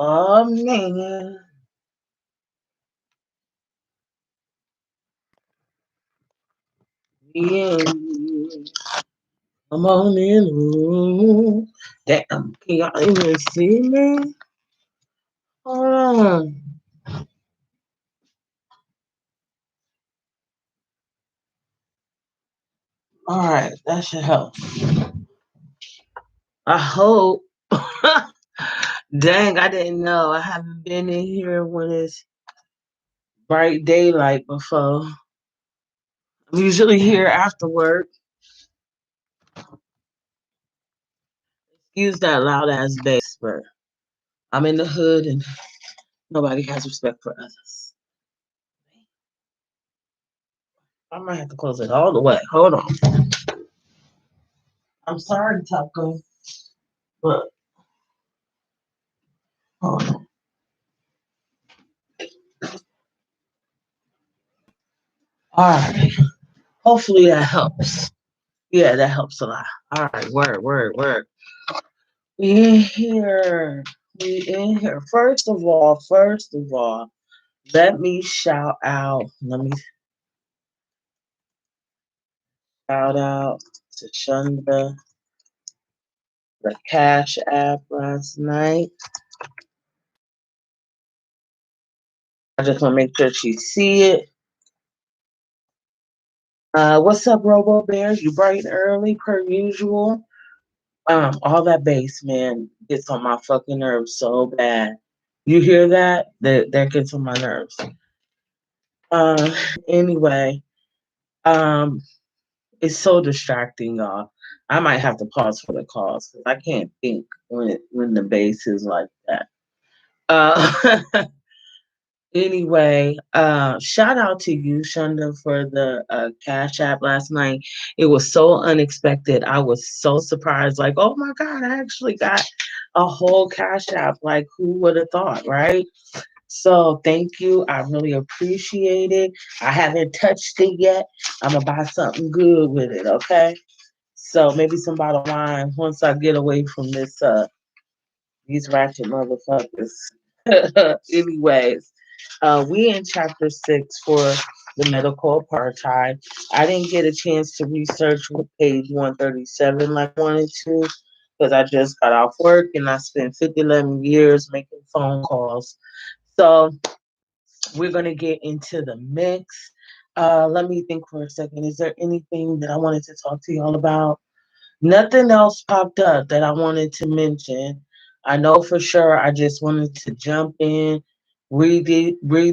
Oh man. Yeah. Come on in the room. Damn, can y'all even see me? Hold on. Alright, that should help. I hope. Dang, I didn't know. I haven't been in here when it's bright daylight before. I'm usually here after work. Excuse that loud ass bass, but I'm in the hood and nobody has respect for others. I might have to close it all the way. Hold on. I'm sorry, Taco, but hold on. All right. Hopefully that helps. Yeah, that helps a lot. All right, word. We in here. We in here. First of all, let me shout out. Let me shout out to Shunda, the Cash App last night. I just want to make sure she see it. What's up, Robo Bear? You bright and early per usual. All that bass, man, gets on my fucking nerves so bad. You hear that? That gets on my nerves. Uh, anyway, um, it's so distracting, y'all. I might have to pause for the calls because I can't think when the bass is like that. Uh, Anyway, shout out to you, Shunda, for the Cash App last night. It was so unexpected. I was so surprised. Like, oh my God, I actually got a whole Cash App. Like, who would have thought, right? So thank you. I really appreciate it. I haven't touched it yet. I'm gonna buy something good with it, okay? So maybe some bottle of wine once I get away from this these ratchet motherfuckers. Anyways, we in chapter 6 for the medical apartheid. I didn't get a chance to research with page 137 like I wanted to because I just got off work and I spent 11 years making phone calls. So we're going to get into the mix. Let me think for a second. Is there anything that I wanted to talk to y'all about? Nothing else popped up that I wanted to mention. I know for sure I just wanted to jump in, read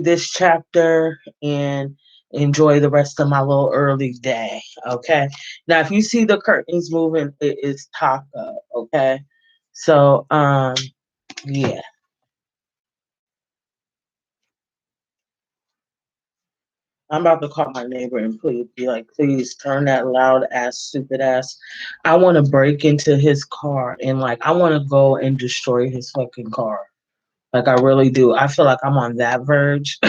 this chapter, and enjoy the rest of my little early day. Okay. Now, if you see the curtains moving, it is Taco. Okay. So, yeah. I'm about to call my neighbor and please be like, please turn that loud ass, stupid ass. I want to break into his car and like I want to go and destroy his fucking car. Like I really do. I feel like I'm on that verge.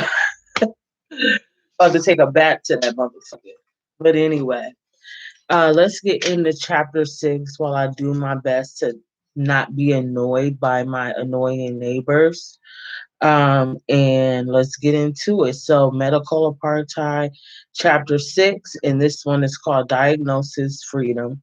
About to take a bat to that motherfucker. But anyway, let's get into chapter 6 while I do my best to not be annoyed by my annoying neighbors. And let's get into it. So, medical apartheid, chapter 6, and this one is called Diagnosis Freedom,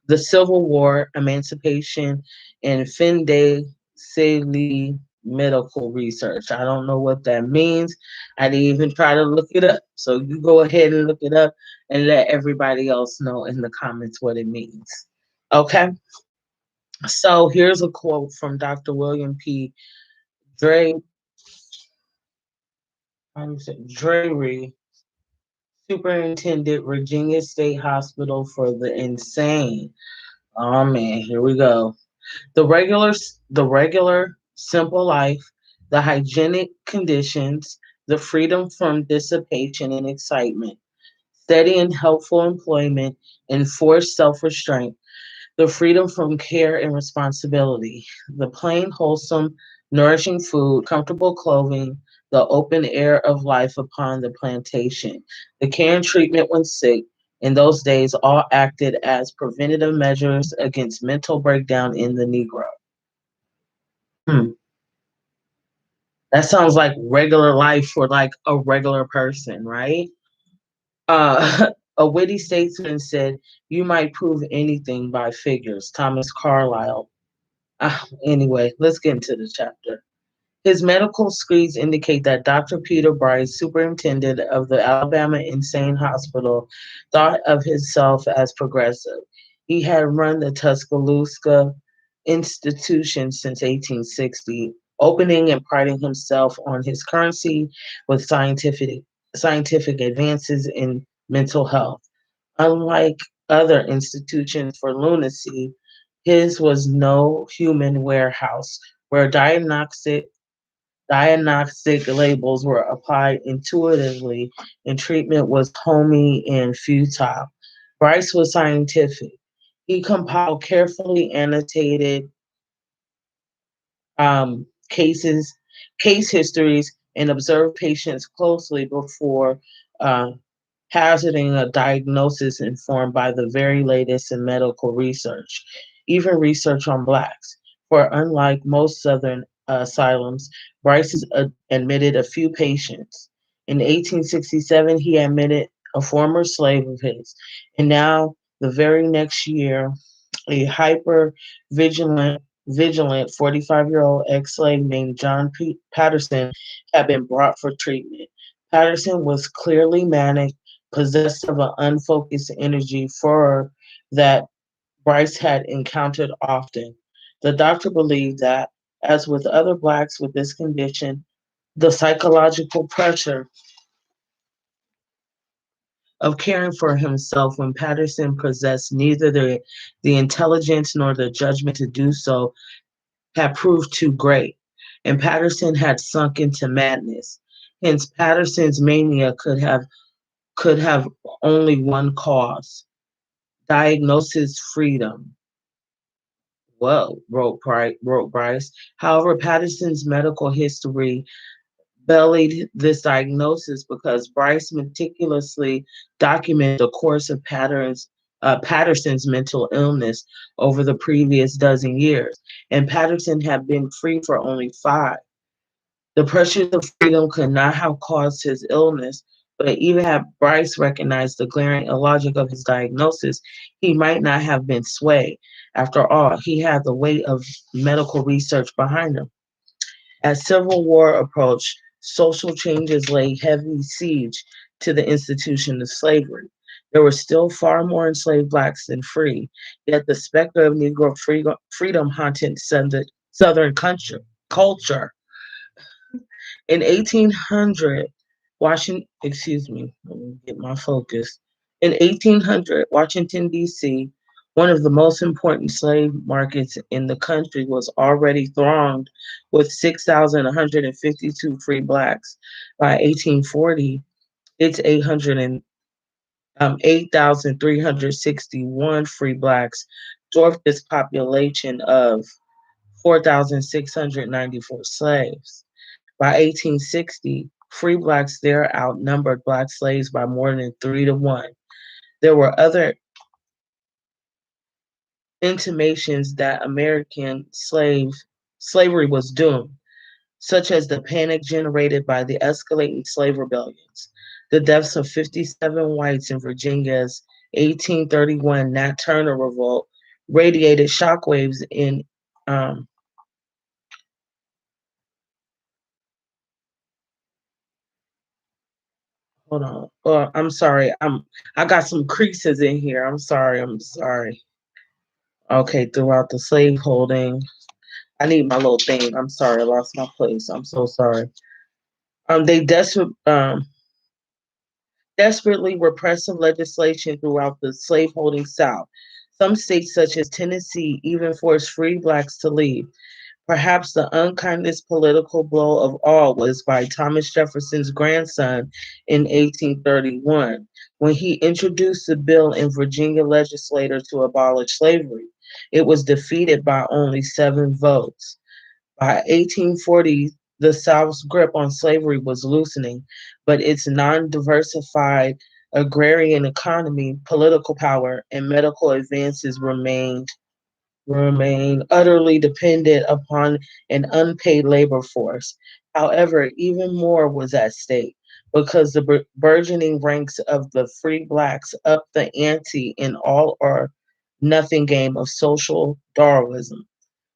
the Civil War, Emancipation, and fin de siècle medical research. I don't know what that means. I didn't even try to look it up. So, you go ahead and look it up and let everybody else know in the comments what it means. Okay. So, here's a quote from Dr. William P. Dre. Drury, Superintendent, Virginia State Hospital for the Insane. Oh man, here we go. The regular, simple life, the hygienic conditions, the freedom from dissipation and excitement, steady and helpful employment, enforced self-restraint, the freedom from care and responsibility, the plain, wholesome, nourishing food, comfortable clothing, the open air of life upon the plantation, the care and treatment when sick. In those days, all acted as preventative measures against mental breakdown in the Negro. Hmm. That sounds like regular life for like a regular person, right? A witty statesman said, "You might prove anything by figures." Thomas Carlyle. Anyway, let's get into the chapter. His medical screeds indicate that Dr. Peter Bryce, superintendent of the Alabama Insane Hospital, thought of himself as progressive. He had run the Tuscaloosa institution since 1860, opening and priding himself on his currency with scientific advances in mental health. Unlike other institutions for lunacy, his was no human warehouse where diagnostic labels were applied intuitively and treatment was homey and futile. Bryce was scientific. He compiled carefully annotated cases, case histories, and observed patients closely before uh, hazarding a diagnosis informed by the very latest in medical research, even research on blacks. For unlike most Southern asylums, Bryce has admitted a few patients. In 1867, he admitted a former slave of his, and now the very next year, a hyper vigilant 45-year-old ex-slave named John Patterson had been brought for treatment. Patterson was clearly manic, possessed of an unfocused energy for that Bryce had encountered often. The doctor believed that, as with other blacks with this condition, the psychological pressure of caring for himself when Patterson possessed neither the intelligence nor the judgment to do so had proved too great, and Patterson had sunk into madness. Hence, Patterson's mania could have only one cause: diagnosis freedom. Whoa, wrote Bryce. However, Patterson's medical history bellied this diagnosis because Bryce meticulously documented the course of Patterson's mental illness over the previous dozen years, and Patterson had been free for only five. The pressures of freedom could not have caused his illness, but even had Bryce recognized the glaring illogic of his diagnosis, he might not have been swayed. After all, he had the weight of medical research behind him. As Civil War approached, social changes laid heavy siege to the institution of slavery. There were still far more enslaved blacks than free, yet the specter of Negro freedom haunted Southern culture. In 1800, let me get my focus. In 1800, Washington, D.C., one of the most important slave markets in the country, was already thronged with 6,152 free blacks. By 1840, its 8,361 free blacks dwarfed its population of 4,694 slaves. By 1860, free blacks there outnumbered black slaves by more than 3 to 1. There were other intimations that American slavery was doomed, such as the panic generated by the escalating slave rebellions. The deaths of 57 whites in Virginia's 1831 Nat Turner revolt radiated shockwaves in um, hold on. I'm sorry. I got some creases in here. I'm sorry. I'm sorry. Okay, throughout the slave holding. I need my little thing. I'm sorry. I lost my place. I'm so sorry. They desperately repressive legislation throughout the slaveholding South. Some states, such as Tennessee, even forced free blacks to leave. Perhaps the unkindest political blow of all was by Thomas Jefferson's grandson in 1831, when he introduced a bill in Virginia legislature to abolish slavery. It was defeated by only 7 votes. By 1840, the South's grip on slavery was loosening, but its non-diversified agrarian economy, political power, and medical advances remained. remain utterly dependent upon an unpaid labor force. However, even more was at stake because the burgeoning ranks of the free blacks upped the ante in all or nothing game of social Darwinism.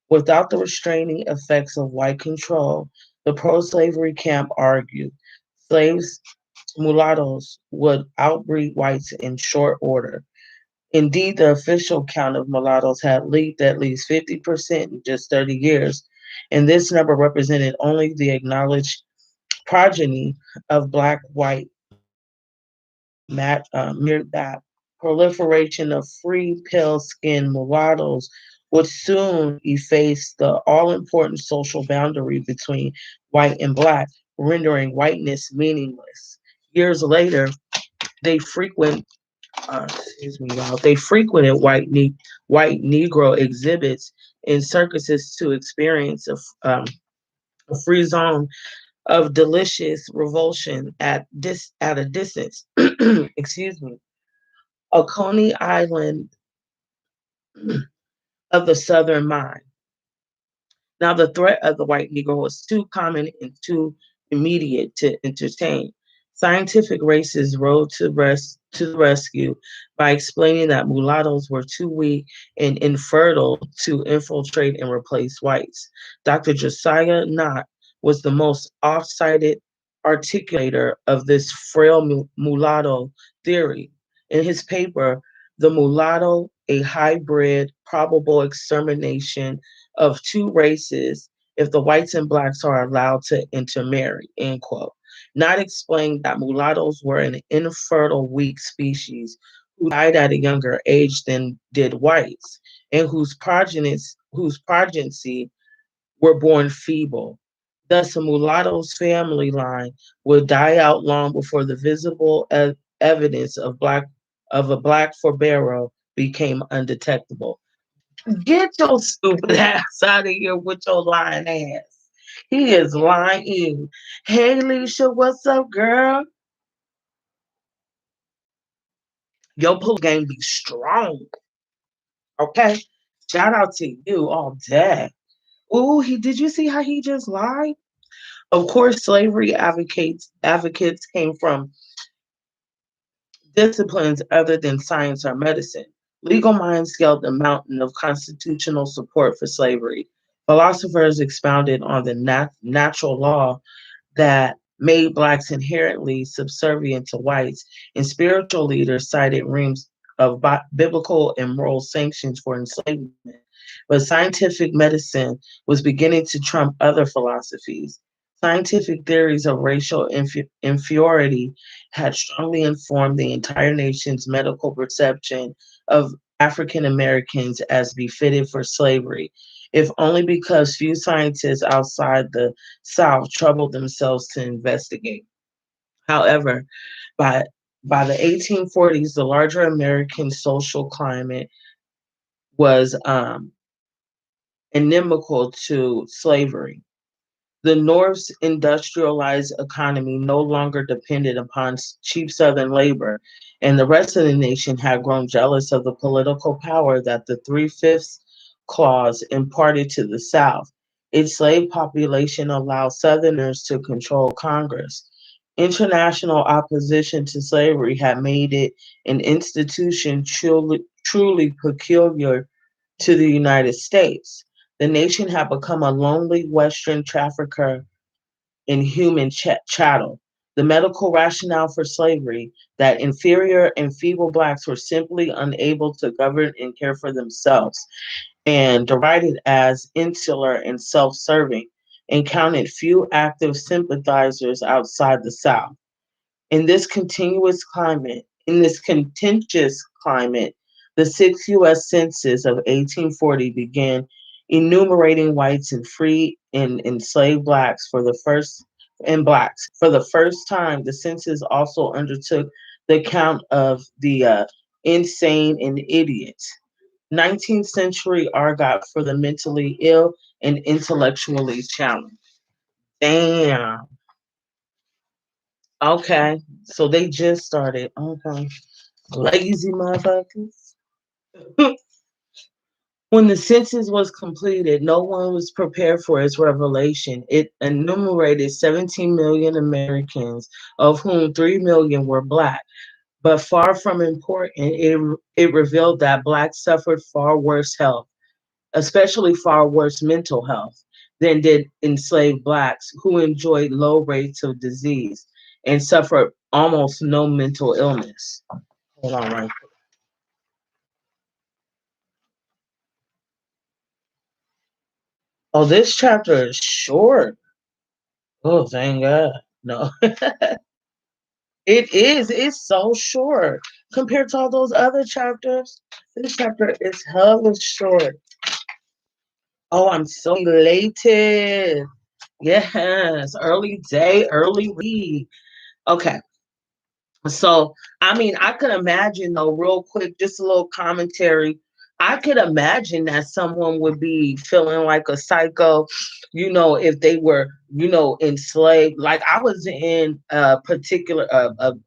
Without the restraining effects of white control, the pro slavery camp argued slaves, mulattoes, would outbreed whites in short order. Indeed, the official count of mulattoes had leaped at least 50% in just 30 years, and this number represented only the acknowledged progeny of black white mirrored that proliferation of free pale skinned mulattoes would soon efface the all important social boundary between white and black, rendering whiteness meaningless. Years later, they frequent y'all. They frequented white Negro exhibits in circuses to experience a free zone of delicious revulsion at a distance. Excuse me. A Coney Island of the Southern mind. Now, the threat of the white Negro was too common and too immediate to entertain. Scientific races rode to the rescue by explaining that mulattoes were too weak and infertile to infiltrate and replace whites. Dr. Josiah Knott was the most oft-cited articulator of this frail mulatto theory. In his paper, The Mulatto, a Hybrid Probable Extermination of Two Races if the whites and blacks are allowed to intermarry, end quote. Not explaining that mulattoes were an infertile, weak species who died at a younger age than did whites, and whose progeny were born feeble. Thus, a mulatto's family line would die out long before the visible evidence of a black foreborough became undetectable. Get your stupid ass out of here with your lying ass. He is lying. Hey, Leisha, what's up, girl? Your police game be strong, okay? Shout out to you all day. Ooh, did you see how he just lied? Of course, slavery advocates came from disciplines other than science or medicine. Legal minds scaled the mountain of constitutional support for slavery. Philosophers expounded on the natural law that made blacks inherently subservient to whites, and spiritual leaders cited reams of biblical and moral sanctions for enslavement. But scientific medicine was beginning to trump other philosophies. Scientific theories of racial inferiority had strongly informed the entire nation's medical perception of African Americans as befitted for slavery, if only because few scientists outside the South troubled themselves to investigate. However, by by the 1840s, the larger American social climate was inimical to slavery. The North's industrialized economy no longer depended upon cheap Southern labor, and the rest of the nation had grown jealous of the political power that the Three-Fifths Clause imparted to the South. Its slave population allowed Southerners to control Congress. International opposition to slavery had made it an institution truly peculiar to the United States. The nation had become a lonely Western trafficker in human chattel. The medical rationale for slavery that inferior and feeble blacks were simply unable to govern and care for themselves, and derided as insular and self serving, and counted few active sympathizers outside the South. In this contentious climate, the sixth U.S. Census of 1840 began enumerating whites and free and enslaved blacks for the first time. The census also undertook the count of the insane and idiots. 19th century argot for the mentally ill and intellectually challenged. Damn. Okay, so they just started. Okay, lazy motherfuckers. When the census was completed, no one was prepared for its revelation. It enumerated 17 million Americans, of whom 3 million were Black. But far from important, it revealed that Blacks suffered far worse health, especially far worse mental health, than did enslaved Blacks, who enjoyed low rates of disease and suffered almost no mental illness. Hold on, right. Oh, this chapter is short. Oh, thank God. No, it is. It's so short compared to all those other chapters. This chapter is hella short. Oh, I'm so elated. Yes, early day, early read. Okay. So, I mean, I could imagine though, real quick, just a little commentary. I could imagine that someone would be feeling like a psycho, if they were, enslaved. Like I was in a particular,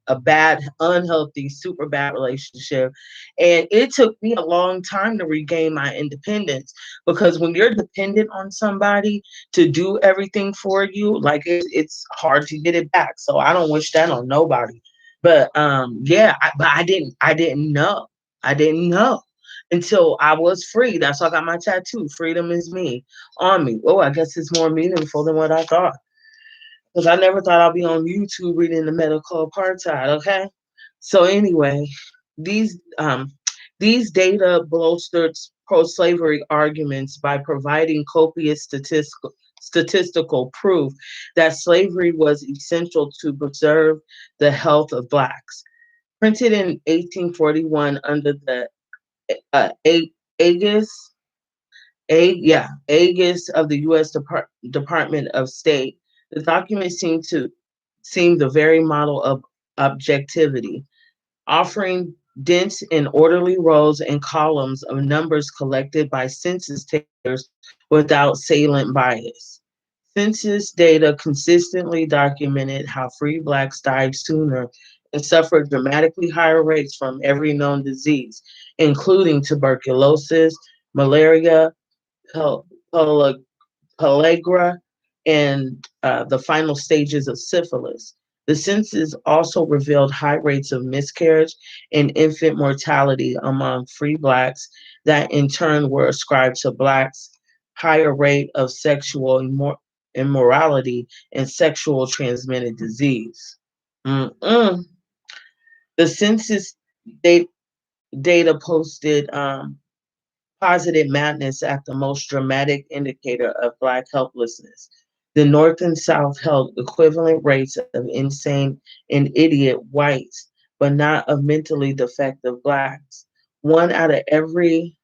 a bad, unhealthy, super bad relationship. And it took me a long time to regain my independence because when you're dependent on somebody to do everything for you, like it's hard to get it back. So I don't wish that on nobody. But yeah, but I didn't know. I didn't know until I was free. That's why I got my tattoo. Freedom is me on me. Oh, I guess it's more meaningful than what I thought. Because I never thought I'd be on YouTube reading the medical apartheid, okay? So anyway, these um these data bolstered pro-slavery arguments by providing copious statistical proof that slavery was essential to preserve the health of Blacks. Printed in 1841 under the aegis, aegis of the U.S. Department of State, the document seemed the very model of objectivity, offering dense and orderly rows and columns of numbers collected by census takers without salient bias. Census data consistently documented how free Blacks died sooner and suffered dramatically higher rates from every known disease, including tuberculosis, malaria, pel- pellagra, and the final stages of syphilis. The census also revealed high rates of miscarriage and infant mortality among free Blacks that in turn were ascribed to Blacks' higher rate of sexual immorality and sexual transmitted disease. Mm-mm. The census data, data posted positive madness at the most dramatic indicator of Black helplessness. The North and South held equivalent rates of insane and idiot whites, but not of mentally defective Blacks. One out of every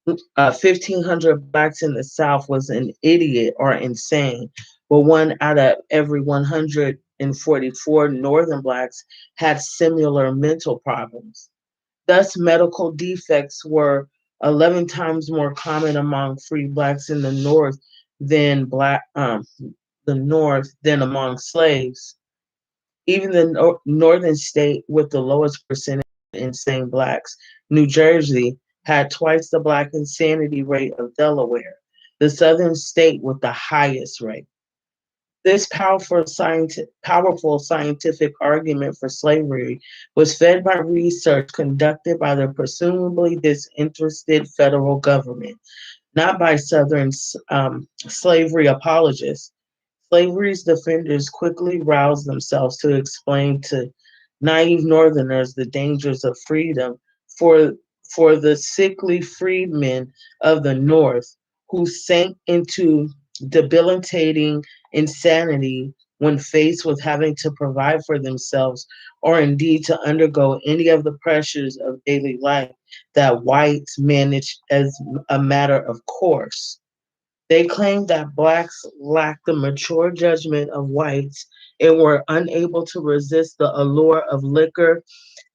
1,500 Blacks in the South was an idiot or insane, but one out of every 144 Northern Blacks had similar mental problems. Thus, medical defects were 11 times more common among free Blacks in the North than among slaves. Even the northern state with the lowest percentage of insane Blacks, New Jersey, had twice the Black insanity rate of Delaware, the southern state with the highest rate. This powerful scientific argument for slavery was fed by research conducted by the presumably disinterested federal government, not by Southern slavery apologists. Slavery's defenders quickly roused themselves to explain to naive Northerners the dangers of freedom for, for the sickly freedmen of the North who sank into debilitating insanity when faced with having to provide for themselves or indeed to undergo any of the pressures of daily life that whites managed as a matter of course. They claimed that Blacks lacked the mature judgment of whites and were unable to resist the allure of liquor,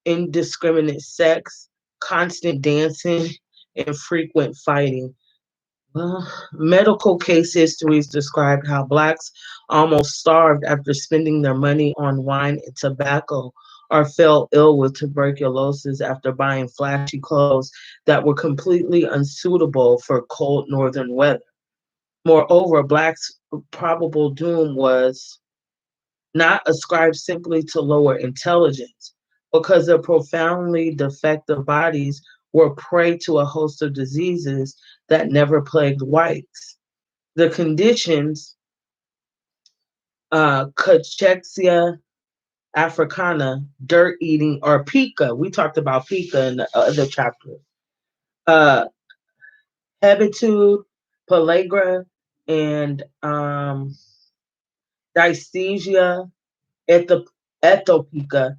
indiscriminate sex, constant dancing, and frequent fighting. Well, medical case histories described how Blacks almost starved after spending their money on wine and tobacco, or fell ill with tuberculosis after buying flashy clothes that were completely unsuitable for cold northern weather. Moreover, blacks' probable doom was not ascribed simply to lower intelligence, because their profoundly defective bodies were prey to a host of diseases that never plagued whites. The conditions, cachexia africana, dirt eating, or pica, we talked about pica in the other chapter, uh, habitude, pellagra, and dysthesia, ethop- etopica,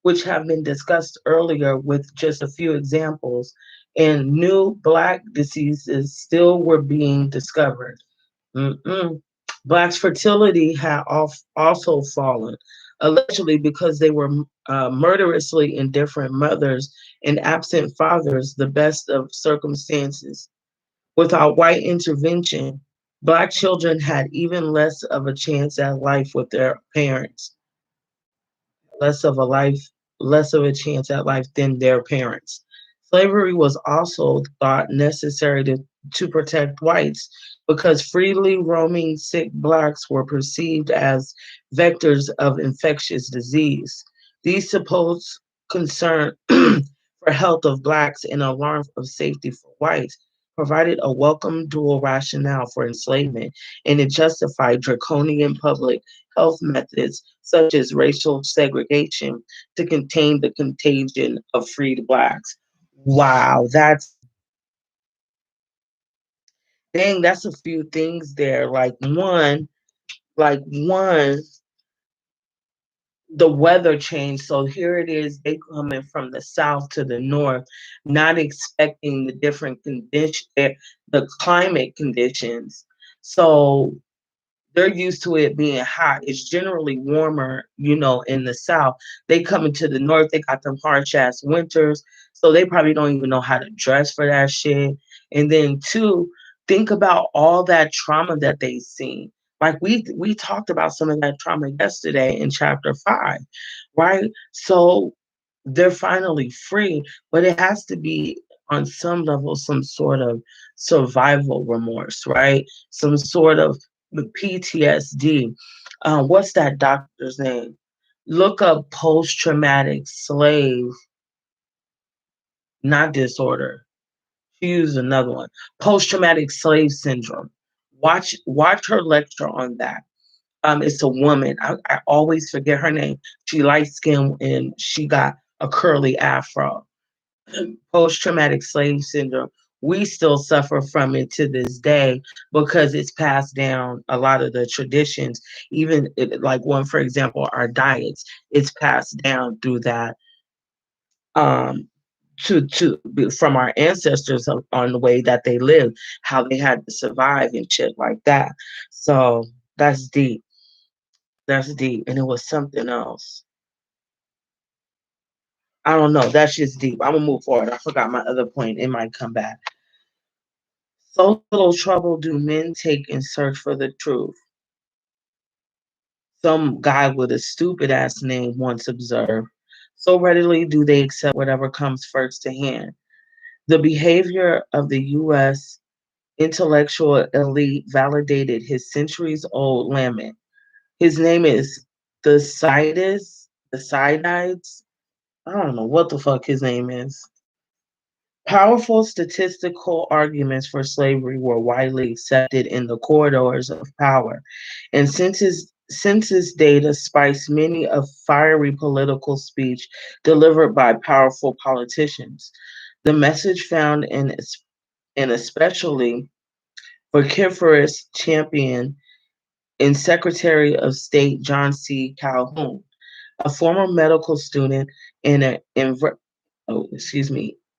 which have been discussed earlier with just a few examples, and new black diseases still were being discovered. Mm-mm. Blacks' fertility had also fallen, allegedly because they were murderously indifferent mothers and absent fathers, the best of circumstances. Without white intervention, black children had even less of a chance at life with their parents, less of a life, less of a chance at life than their parents. Slavery was also thought necessary to protect whites because freely roaming sick blacks were perceived as vectors of infectious disease. These supposed concern for health of blacks and alarm of safety for whites provided a welcome dual rationale for enslavement, and it justified draconian public health methods such as racial segregation to contain the contagion of freed blacks. Wow, that's a few things there. Like one, the weather change. So here it is, they coming from the south to the north, not expecting the different condition, the climate conditions. So they're used to it being hot. It's generally warmer, in the south. They come into the north, they got them harsh ass winters. So they probably don't even know how to dress for that shit. And then two, think about all that trauma that they've seen. Like we talked about some of that trauma yesterday in chapter 5, right? So they're finally free, but it has to be on some level some sort of survival remorse, right? Some sort of PTSD. What's that doctor's name? Look up post traumatic slave, not disorder. She used another one. Post traumatic slave syndrome. Watch her lecture on that. It's a woman. I always forget her name. She light skinned and she got a curly afro. Post traumatic slave syndrome. We still suffer from it to this day because it's passed down a lot of the traditions, even like one, for example, our diets, it's passed down through that um from our ancestors on the way that they lived, how they had to survive and shit like that. So that's deep. That's deep. And it was something else. I don't know. That's just deep. I'm gonna move forward. I forgot my other point. It might come back. So little trouble do men take in search for the truth. Some guy with a stupid ass name once observed. So readily do they accept whatever comes first to hand. The behavior of the U.S. intellectual elite validated his centuries old lament. His name is Thucydides. I don't know what the fuck his name is. Powerful statistical arguments for slavery were widely accepted in the corridors of power, and census data spiced many of fiery political speech delivered by powerful politicians. The message found an especially vociferous champion in Secretary of State John C. Calhoun, a former medical student and an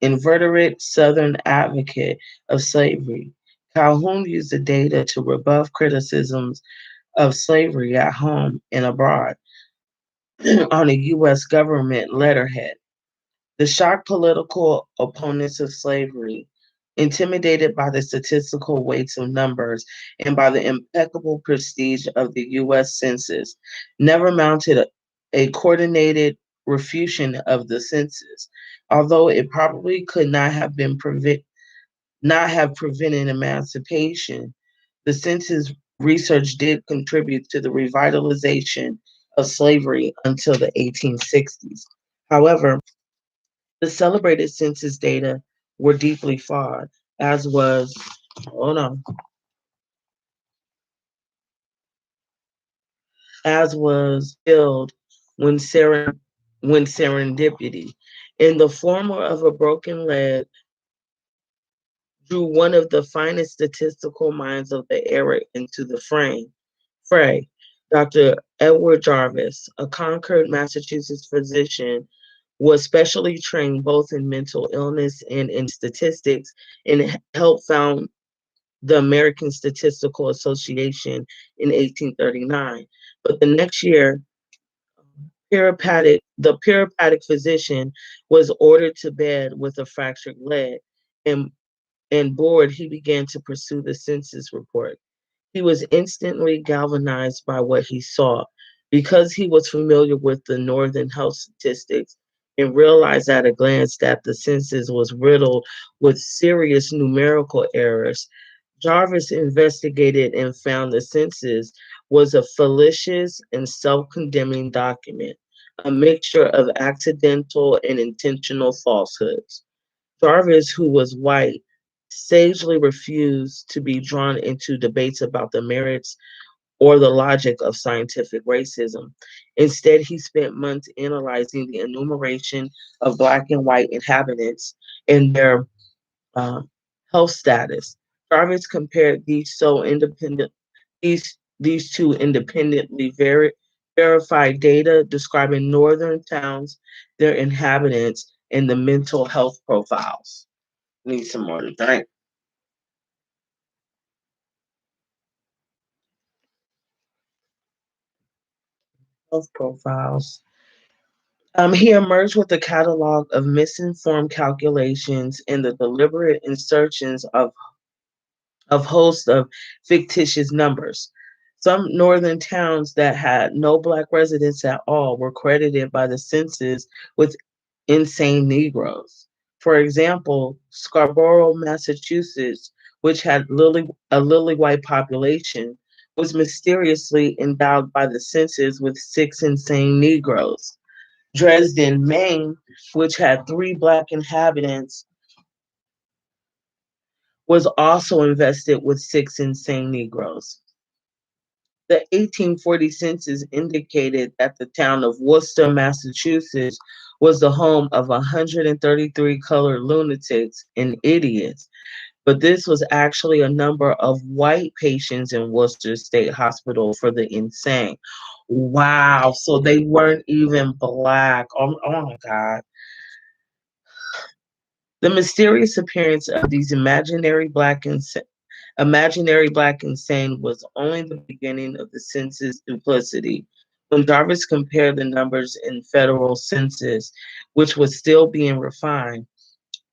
inveterate Southern advocate of slavery. Calhoun used the data to rebuff criticisms of slavery at home and abroad on a U.S. government letterhead. The shocked political opponents of slavery, intimidated by the statistical weights of numbers and by the impeccable prestige of the U.S. Census, never mounted a coordinated refutation of the census. Although it probably could not have prevented emancipation, the census research did contribute to the revitalization of slavery until the 1860s. However, the celebrated census data were deeply flawed, as was, hold on, as was filled when when serendipity, in the form of a broken leg, drew one of the finest statistical minds of the era into the fray. Dr. Edward Jarvis, a Concord, Massachusetts physician, was specially trained both in mental illness and in statistics, and helped found the American Statistical Association in 1839. But the next year, the peripatetic physician was ordered to bed with a fractured leg, and, and bored, he began to pursue the census report. He was instantly galvanized by what he saw because he was familiar with the Northern health statistics and realized at a glance that the census was riddled with serious numerical errors. Jarvis investigated and found the census was a fallacious and self condemning document, a mixture of accidental and intentional falsehoods. Jarvis, who was white, sagely refused to be drawn into debates about the merits or the logic of scientific racism. Instead, he spent months analyzing the enumeration of Black and white inhabitants and their uh, health status. Jarvis compared these two independently verified data describing northern towns, their inhabitants, and the mental health profiles. Need some more to drink. Health profiles. He emerged with a catalog of misinformed calculations and the deliberate insertions of hosts of fictitious numbers. Some northern towns that had no Black residents at all were credited by the census with insane Negroes. For example, Scarborough, Massachusetts, which had a lily white population, was mysteriously endowed by the census with six insane Negroes. Dresden, Maine, which had three Black inhabitants, was also invested with six insane Negroes. The 1840 census indicated that the town of Worcester, Massachusetts, was the home of 133 colored lunatics and idiots, but this was actually a number of white patients in Worcester State Hospital for the insane. Wow, so they weren't even Black. Oh my God. The mysterious appearance of these imaginary Black insane was only the beginning of the census duplicity. When Jarvis compared the numbers in federal census, which was still being refined,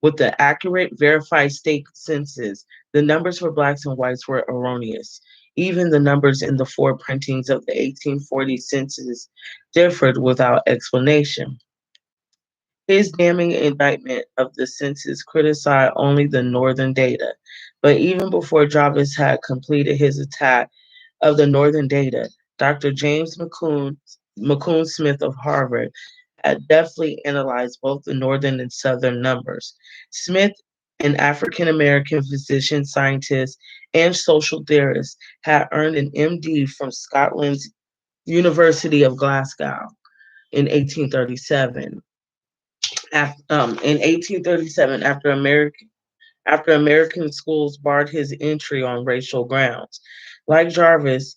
with the accurate verified state census, the numbers for Blacks and whites were erroneous. Even the numbers in the four printings of the 1840 census differed without explanation. His damning indictment of the census criticized only the northern data, but even before Jarvis had completed his attack of the northern data, Dr. James McCune Smith of Harvard had deftly analyzed both the northern and southern numbers. Smith, an African American physician, scientist, and social theorist, had earned an MD from Scotland's University of Glasgow in 1837. In 1837, after American schools barred his entry on racial grounds. Like Jarvis,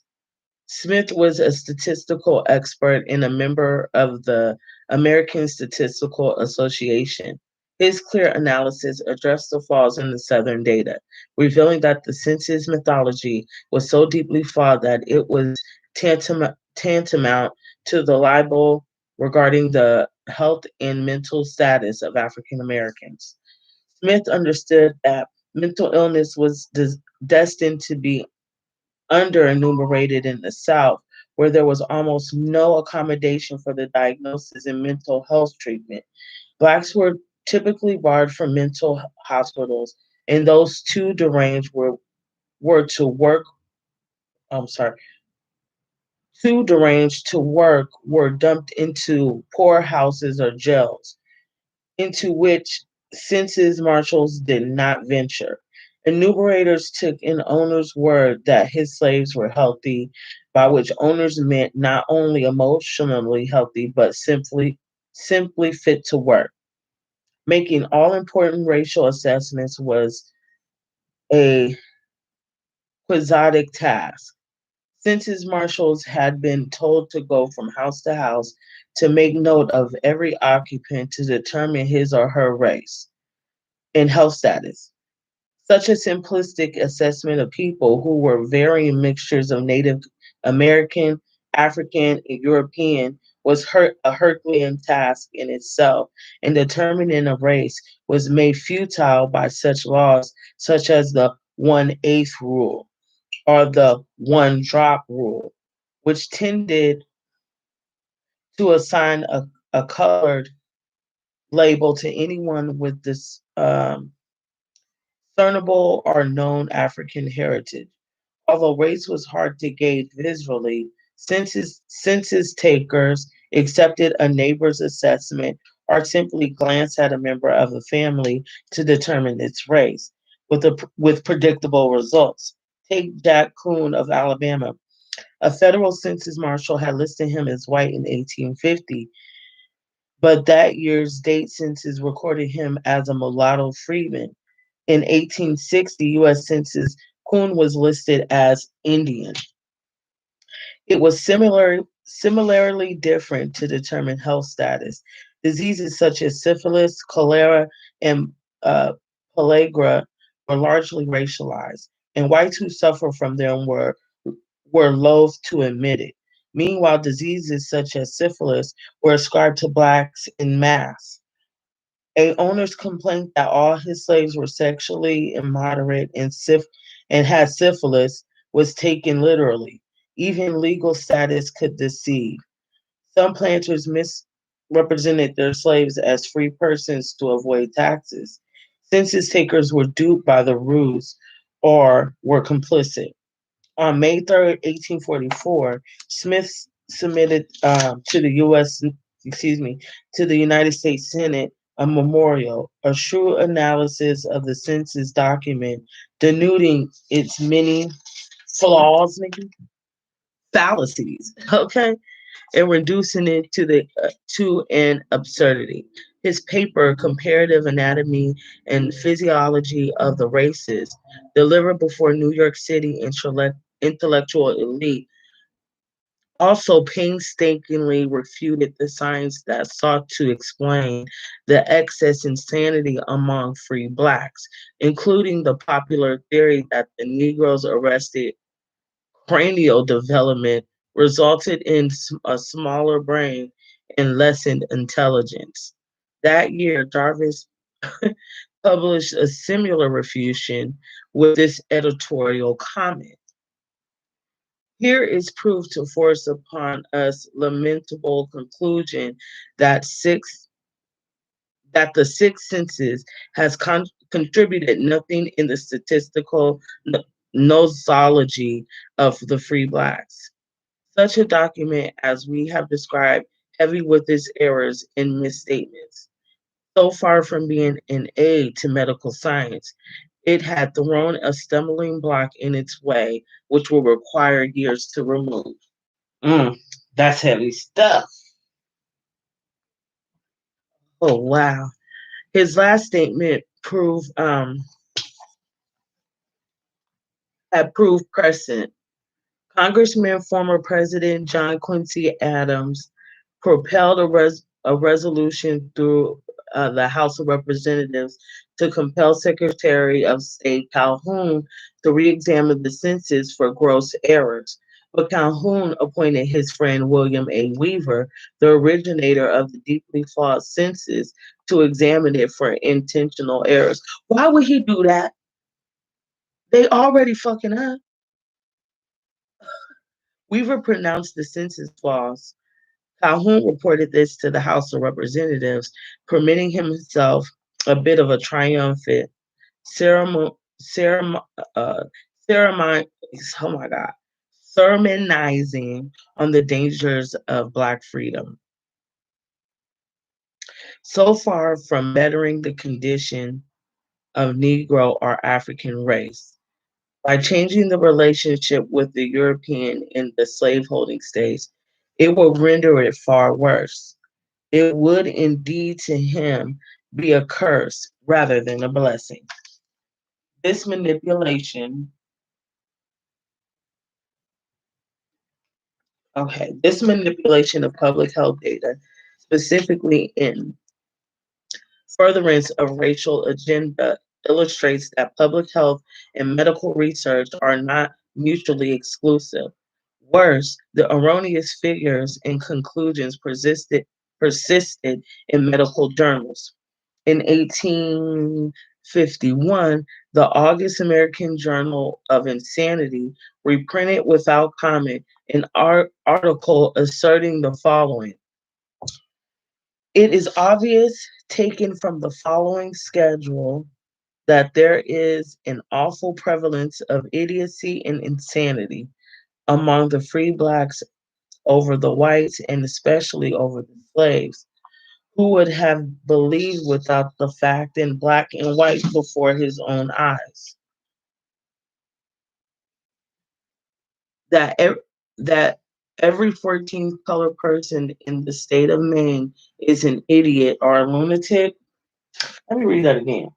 Smith was a statistical expert and a member of the American Statistical Association. His clear analysis addressed the flaws in the Southern data, revealing that the census methodology was so deeply flawed that it was tantamount to the libel regarding the health and mental status of African Americans. Smith understood that mental illness was destined to be under enumerated in the South, where there was almost no accommodation for the diagnosis and mental health treatment. Blacks were typically barred from mental hospitals, and those too deranged were to work. I'm sorry, too deranged to work were dumped into poorhouses or jails, into which census marshals did not venture. Enumerators took an owner's word that his slaves were healthy, by which owners meant not only emotionally healthy, but simply fit to work. Making all important racial assessments was a quixotic task. Census marshals had been told to go from house to house to make note of every occupant to determine his or her race and health status. Such a simplistic assessment of people who were varying mixtures of Native American, African, and European was a Herculean task in itself, and determining a race was made futile by such laws such as the 1/8 rule or the one drop rule, which tended to assign a colored label to anyone with this discernible or known African heritage. Although race was hard to gauge visually, census takers accepted a neighbor's assessment or simply glanced at a member of the family to determine its race, with predictable results. Take Jack Coon of Alabama. A federal census marshal had listed him as white in 1850, but that year's state census recorded him as a mulatto freedman. In 1860, U.S. Census, Coon was listed as Indian. It was similarly different to determine health status. Diseases such as syphilis, cholera, and uh, pellagra were largely racialized, and whites who suffer from them were loath to admit it. Meanwhile, diseases such as syphilis were ascribed to blacks in mass. A owner's complaint that all his slaves were sexually immoderate and had syphilis was taken literally. Even legal status could deceive. Some planters misrepresented their slaves as free persons to avoid taxes. Census takers were duped by the ruse or were complicit. On May 3rd, 1844, Smith submitted to the U.S. excuse me to the United States Senate a memorial, a true analysis of the census document, denuding its many flaws, fallacies, okay, and reducing it to an absurdity. His paper, Comparative Anatomy and Physiology of the Races, delivered before New York City intellectual elite, also painstakingly refuted the science that sought to explain the excess insanity among free blacks, including the popular theory that the Negroes arrested cranial development resulted in a smaller brain and lessened intelligence. That year, Jarvis published a similar refutation with this editorial comment. Here is proof to force upon us lamentable conclusion that the sixth census has contributed nothing in the statistical nosology of the free blacks. Such a document, as we have described, heavy with its errors and misstatements. So far from being an aid to medical science, it had thrown a stumbling block in its way, which will require years to remove. Mm, that's heavy stuff. Oh wow. His last statement had proved precedent. Congressman former President John Quincy Adams propelled a resolution through the House of Representatives to compel Secretary of State Calhoun to re-examine the census for gross errors. But Calhoun appointed his friend William A. Weaver, the originator of the deeply flawed census, to examine it for intentional errors. Why would he do that? They already fucking up. Weaver pronounced the census false. Calhoun reported this to the House of Representatives, permitting himself a bit of a triumphant ceremony, uh, ceremony, oh my God, sermonizing on the dangers of Black freedom. So far from bettering the condition of Negro or African race, by changing the relationship with the European in the slaveholding states, it will render it far worse. It would indeed to him be a curse rather than a blessing. This manipulation, this manipulation of public health data, specifically in furtherance of racial agenda, illustrates that public health and medical research are not mutually exclusive. Worse, the erroneous figures and conclusions persisted in medical journals. In 1851, the August American Journal of Insanity reprinted without comment an article asserting the following. It is obvious, taken from the following schedule, that there is an awful prevalence of idiocy and insanity among the free blacks over the whites and especially over the slaves. Who would have believed without the fact in black and white before his own eyes that that every 14th colored person in the state of Maine is an idiot or a lunatic? Let me read that again.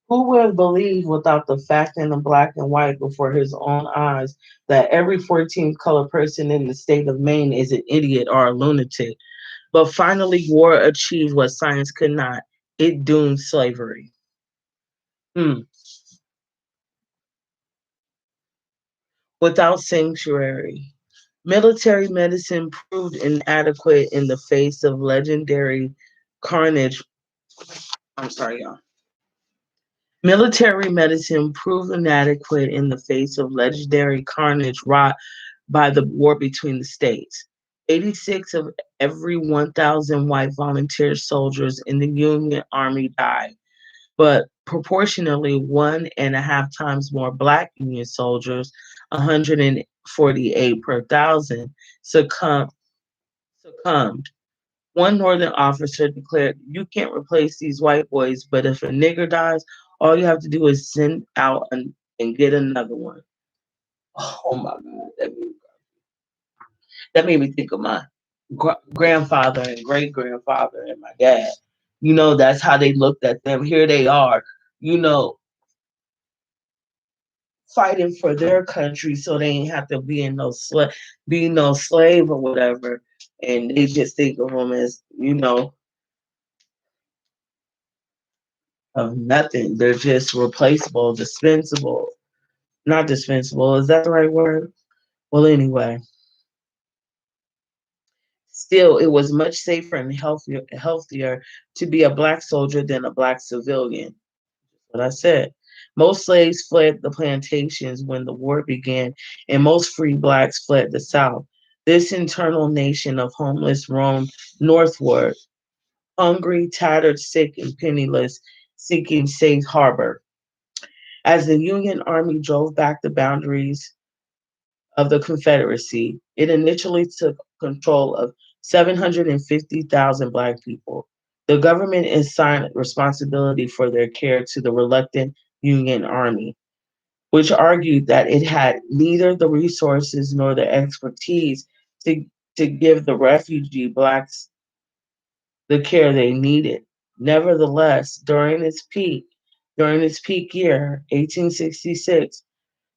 Who would have believed without the fact in the black and white before his own eyes that every 14th colored person in the state of Maine is an idiot or a lunatic? But finally, war achieved what science could not. It doomed slavery. Hmm. Without sanctuary. Military medicine proved inadequate in the face of legendary carnage. I'm sorry, y'all. Military medicine proved inadequate in the face of legendary carnage wrought by the war between the states. 86 of every 1,000 white volunteer soldiers in the Union Army died, but proportionally 1.5 times more black Union soldiers, 148 per thousand, succumbed. One Northern officer declared, "You can't replace these white boys, but if a nigger dies, all you have to do is send out and get another one." Oh my God, that made me think of my grandfather and great grandfather and my dad. That's how they looked at them. Here they are, you know, fighting for their country so they ain't have to be no slave or whatever. And they just think of them as, of nothing. They're just replaceable, dispensable. Not dispensable. Is that the right word? Well, anyway, still, it was much safer and healthier to be a black soldier than a black civilian. What I said. Most slaves fled the plantations when the war began, and most free blacks fled the South. This internal nation of homeless roamed northward, hungry, tattered, sick, and penniless, seeking safe harbor. As the Union Army drove back the boundaries of the Confederacy, it initially took control of 750,000 Black people. The government assigned responsibility for their care to the reluctant Union Army, which argued that it had neither the resources nor the expertise to, to give the refugee Blacks the care they needed. Nevertheless, during its peak year, 1866,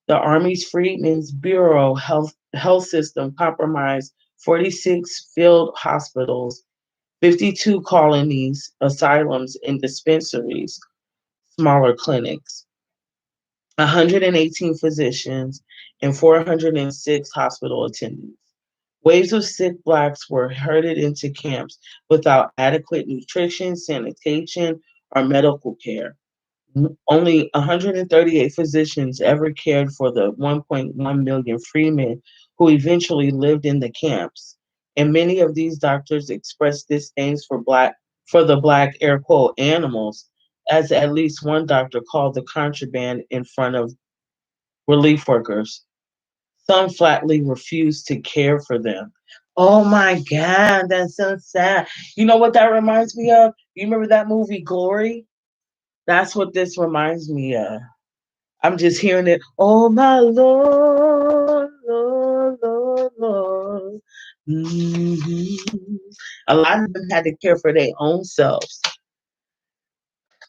the Army's Freedmen's Bureau health system comprised 46 field hospitals, 52 colonies, asylums, and dispensaries, smaller clinics, 118 physicians, and 406 hospital attendants. Waves of sick blacks were herded into camps without adequate nutrition, sanitation, or medical care. Only 138 physicians ever cared for the 1.1 million freemen who eventually lived in the camps. And many of these doctors expressed disdain for the black air quote animals, as at least one doctor called the contraband in front of relief workers. Some flatly refused to care for them. Oh my God, that's so sad. You know what that reminds me of? You remember that movie Glory? That's what this reminds me of. I'm just hearing it. Oh my Lord, Lord, Lord, Lord. Mhm. A lot of them had to care for their own selves.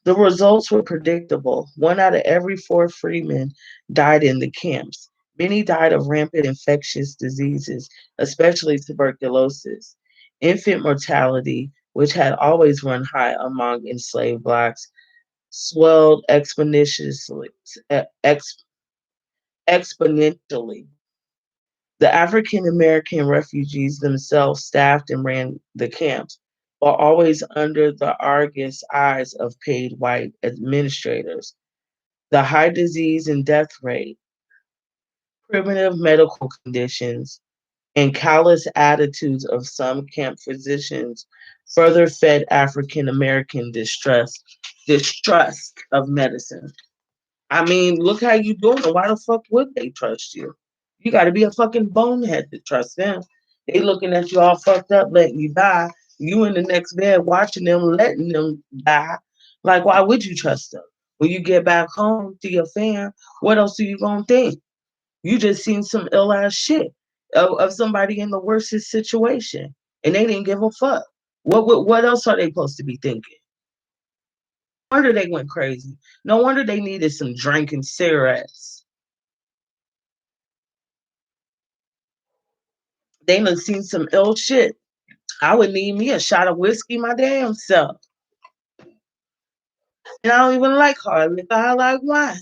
The results were predictable. One out of every four freemen died in the camps. Many died of rampant infectious diseases, especially tuberculosis. Infant mortality, which had always run high among enslaved blacks, swelled exponentially. The African American refugees themselves staffed and ran the camps, while always under the argus eyes of paid white administrators. The high disease and death rate, primitive medical conditions, and callous attitudes of some camp physicians further fed African American distrust of medicine. I mean, look how you doing. Why the fuck would they trust you? You got to be a fucking bonehead to trust them. They looking at you all fucked up, letting you die. You in the next bed watching them, letting them die. Like, why would you trust them? When you get back home to your fam, what else are you gonna think? You just seen some ill ass shit of somebody in the worstest situation, and they didn't give a fuck. What else are they supposed to be thinking? No wonder they went crazy. No wonder they needed some drinking cigarettes. They done seen some ill shit. I would need me a shot of whiskey my damn self. And I don't even like hard liquor. I like wine.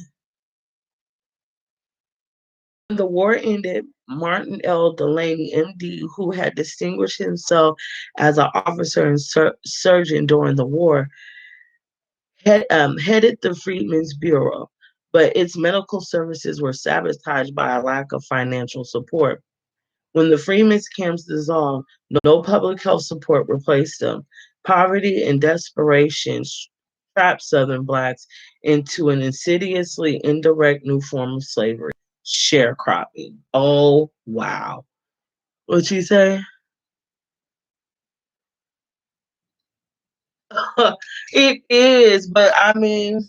When the war ended, Martin L. Delaney, MD, who had distinguished himself as an officer and surgeon during the war, headed the Freedmen's Bureau, but its medical services were sabotaged by a lack of financial support. When the Freedmen's camps dissolved, no public health support replaced them. Poverty and desperation trapped Southern blacks into an insidiously indirect new form of slavery, sharecropping. Oh, wow. What you say? It is, but I mean,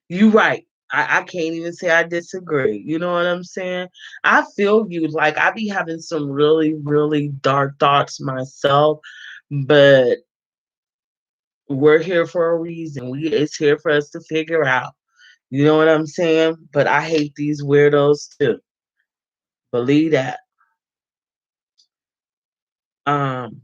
you right. I can't even say I disagree. You know what I'm saying? I feel you. Like I be having some really, really dark thoughts myself, but we're here for a reason. It's here for us to figure out. You know what I'm saying? But I hate these weirdos too. Believe that. Um,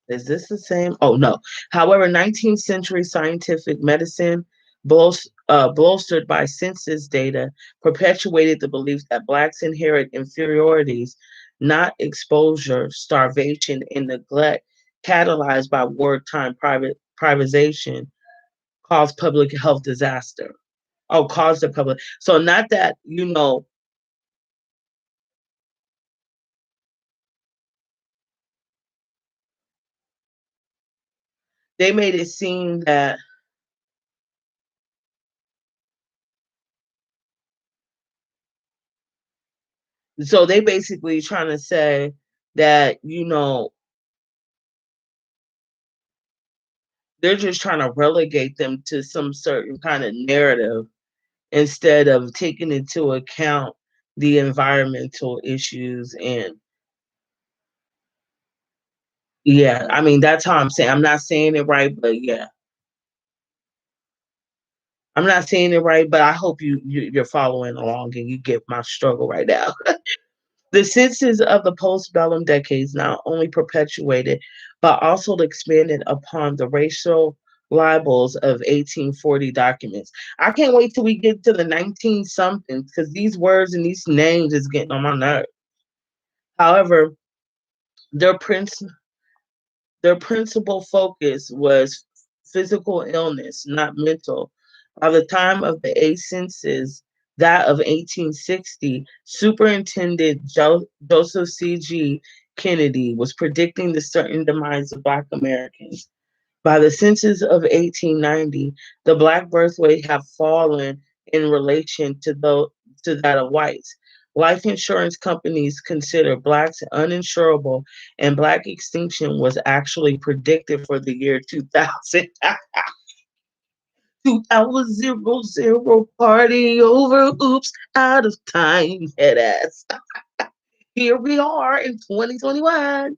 Is this the same? Oh, no. However, 19th century scientific medicine, bolstered by census data, perpetuated the belief that blacks inherit inferiorities, not exposure, starvation, and neglect, catalyzed by wartime privatization, caused public health disaster. Oh, caused the public. So, not that, they made it seem that. So they basically trying to say that, they're just trying to relegate them to some certain kind of narrative instead of taking into account the environmental issues. And yeah, I mean, that's how I'm saying. I'm not saying it right, but yeah, I'm not saying it right, but I hope you're following along and you get my struggle right now. The census of the postbellum decades not only perpetuated, but also expanded upon the racial libels of 1840 documents. I can't wait till we get to the 19 something because these words and these names is getting on my nerves. However, their prince their principal focus was physical illness, not mental. By the time of the A census, that of 1860, Superintendent Joseph C.G. Kennedy was predicting the certain demise of Black Americans. By the census of 1890, the Black birth rate had fallen in relation to that of whites. Life insurance companies consider Blacks uninsurable, and Black extinction was actually predicted for the year 2000. 2000 party over, oops, out of time, head ass. Here we are in 2021.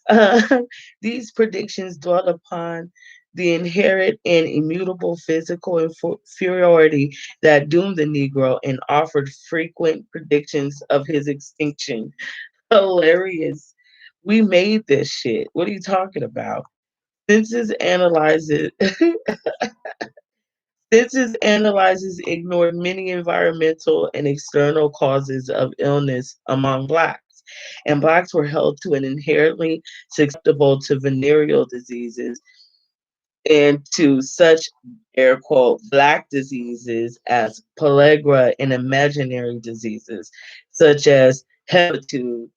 Uh, these predictions dwelt upon the inherent and immutable physical inferiority that doomed the Negro and offered frequent predictions of his extinction. Hilarious. We made this shit. What are you talking about? Census analyzes Census analyzes ignored many environmental and external causes of illness among Blacks, and Blacks were held to an inherently susceptible to venereal diseases and to such air quote Black diseases as pellagra and imaginary diseases such as hepatitis.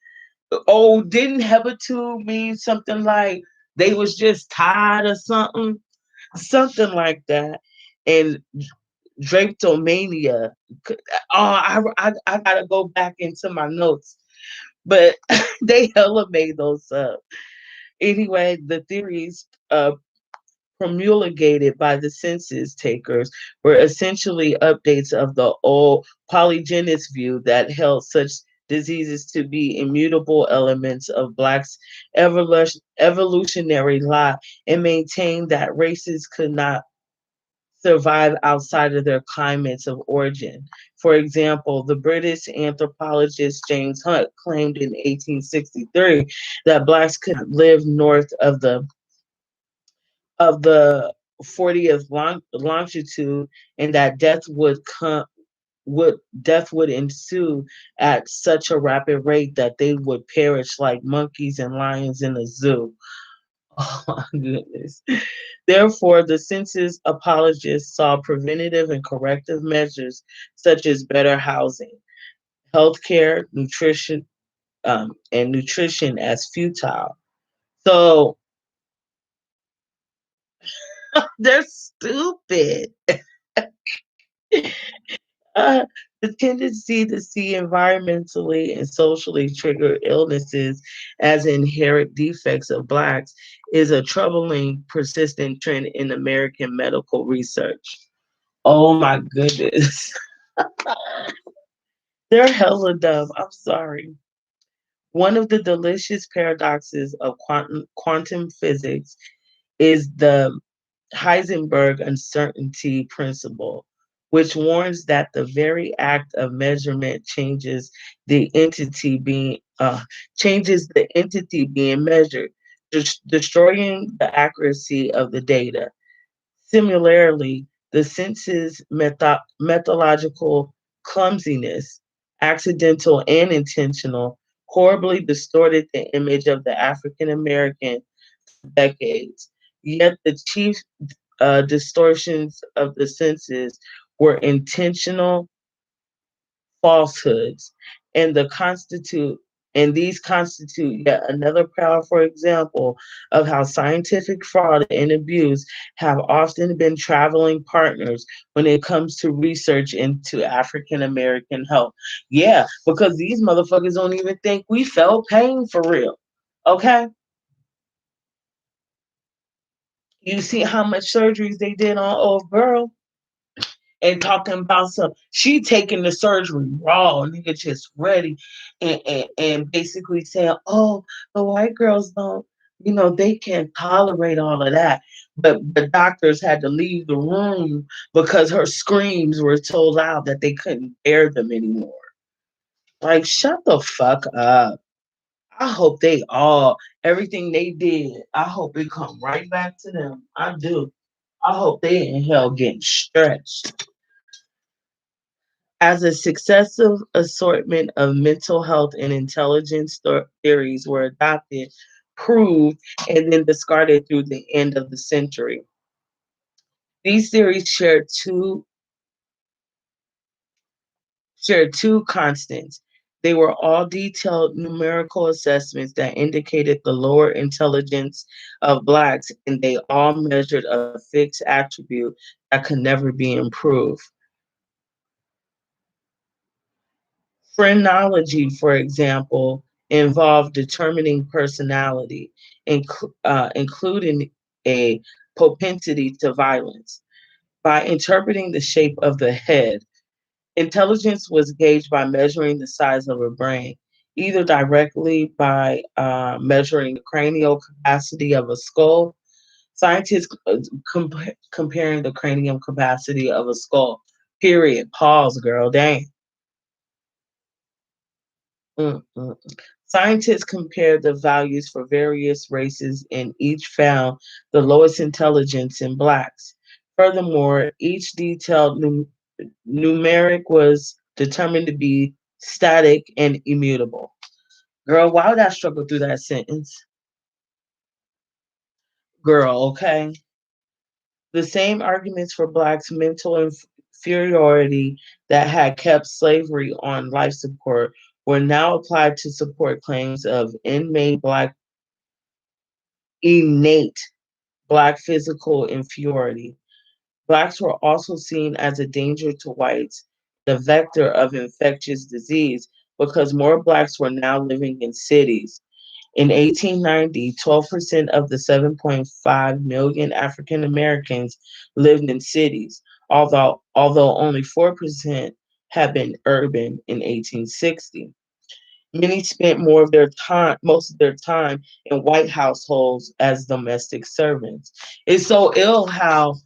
Oh, didn't hepatitis mean something like they was just tired or something? Something like that. And drapetomania. Oh, I gotta go back into my notes, but they hella made those up. Anyway, the theories promulgated by the census takers were essentially updates of the old polygenist view that held such diseases to be immutable elements of Blacks' evolutionary law and maintained that races could not survive outside of their climates of origin. For example, the British anthropologist James Hunt claimed in 1863 that Blacks could live north of the 40th longitude, and that death would ensue at such a rapid rate that they would perish like monkeys and lions in a zoo. Oh my goodness. Therefore, the census apologists saw preventative and corrective measures such as better housing, healthcare, and nutrition as futile. So they're stupid. Uh, the tendency to see environmentally and socially triggered illnesses as inherent defects of Blacks is a troubling, persistent trend in American medical research. Oh my goodness. They're hella dumb. I'm sorry. One of the delicious paradoxes of quantum physics is the Heisenberg uncertainty principle, which warns that the very act of measurement changes the entity being measured, destroying the accuracy of the data. Similarly, the sense's methodological clumsiness, accidental and intentional, horribly distorted the image of the African American for decades. Yet the chief distortions of the senses were intentional falsehoods, and these constitute yet another powerful example of how scientific fraud and abuse have often been traveling partners when it comes to research into African American health. Yeah, because these motherfuckers don't even think we felt pain for real. Okay? You see how much surgeries they did on old girl? And talking about some she taking the surgery raw, nigga just ready and basically saying, oh, the white girls don't, they can't tolerate all of that. But the doctors had to leave the room because her screams were so loud that they couldn't bear them anymore. Like, shut the fuck up. I hope they all, everything they did, I hope it come right back to them. I do. I hope they in hell getting stretched. As a successive assortment of mental health and intelligence theories were adopted, proved, and then discarded through the end of the century. These theories shared two constants. They were all detailed numerical assessments that indicated the lower intelligence of Blacks, and they all measured a fixed attribute that could never be improved. Phrenology, for example, involved determining personality, including a propensity to violence. By interpreting the shape of the head, intelligence was gauged by measuring the size of a brain, either directly by measuring the cranial capacity of a skull. Scientists comparing the cranium capacity of a skull. Period. Pause, girl. Dang. Mm-mm. Scientists compared the values for various races and each found the lowest intelligence in Blacks. Furthermore, each detailed numeric was determined to be static and immutable. Girl, why would I struggle through that sentence? Girl, okay. The same arguments for Blacks' mental inferiority that had kept slavery on life support were now applied to support claims of innate Black physical inferiority. Blacks were also seen as a danger to whites, the vector of infectious disease, because more Blacks were now living in cities. In 1890, 12% of the 7.5 million African Americans lived in cities, although only 4% had been urban in 1860. Many spent most of their time in white households as domestic servants. It's so ill how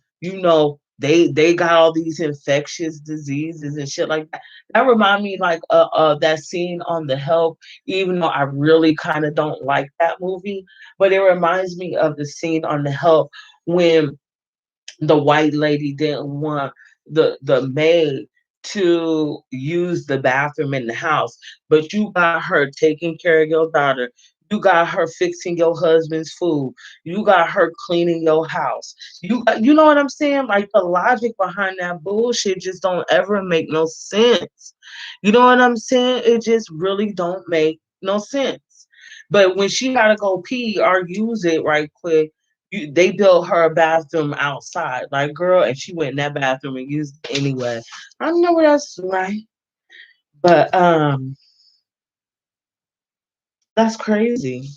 they got all these infectious diseases and shit like that. That remind me like that scene on The Help. Even though I really kind of don't like that movie, but it reminds me of the scene on The Help when the white lady didn't want the maid to use the bathroom in the house, but you got her taking care of your daughter. You got her fixing your husband's food. You got her cleaning your house. You know what I'm saying? Like the logic behind that bullshit just don't ever make no sense. You know what I'm saying? It just really don't make no sense. But when she had to go pee or use it right quick, they built her a bathroom outside, like girl, and she went in that bathroom and used it anyway. I know that's right, but that's crazy.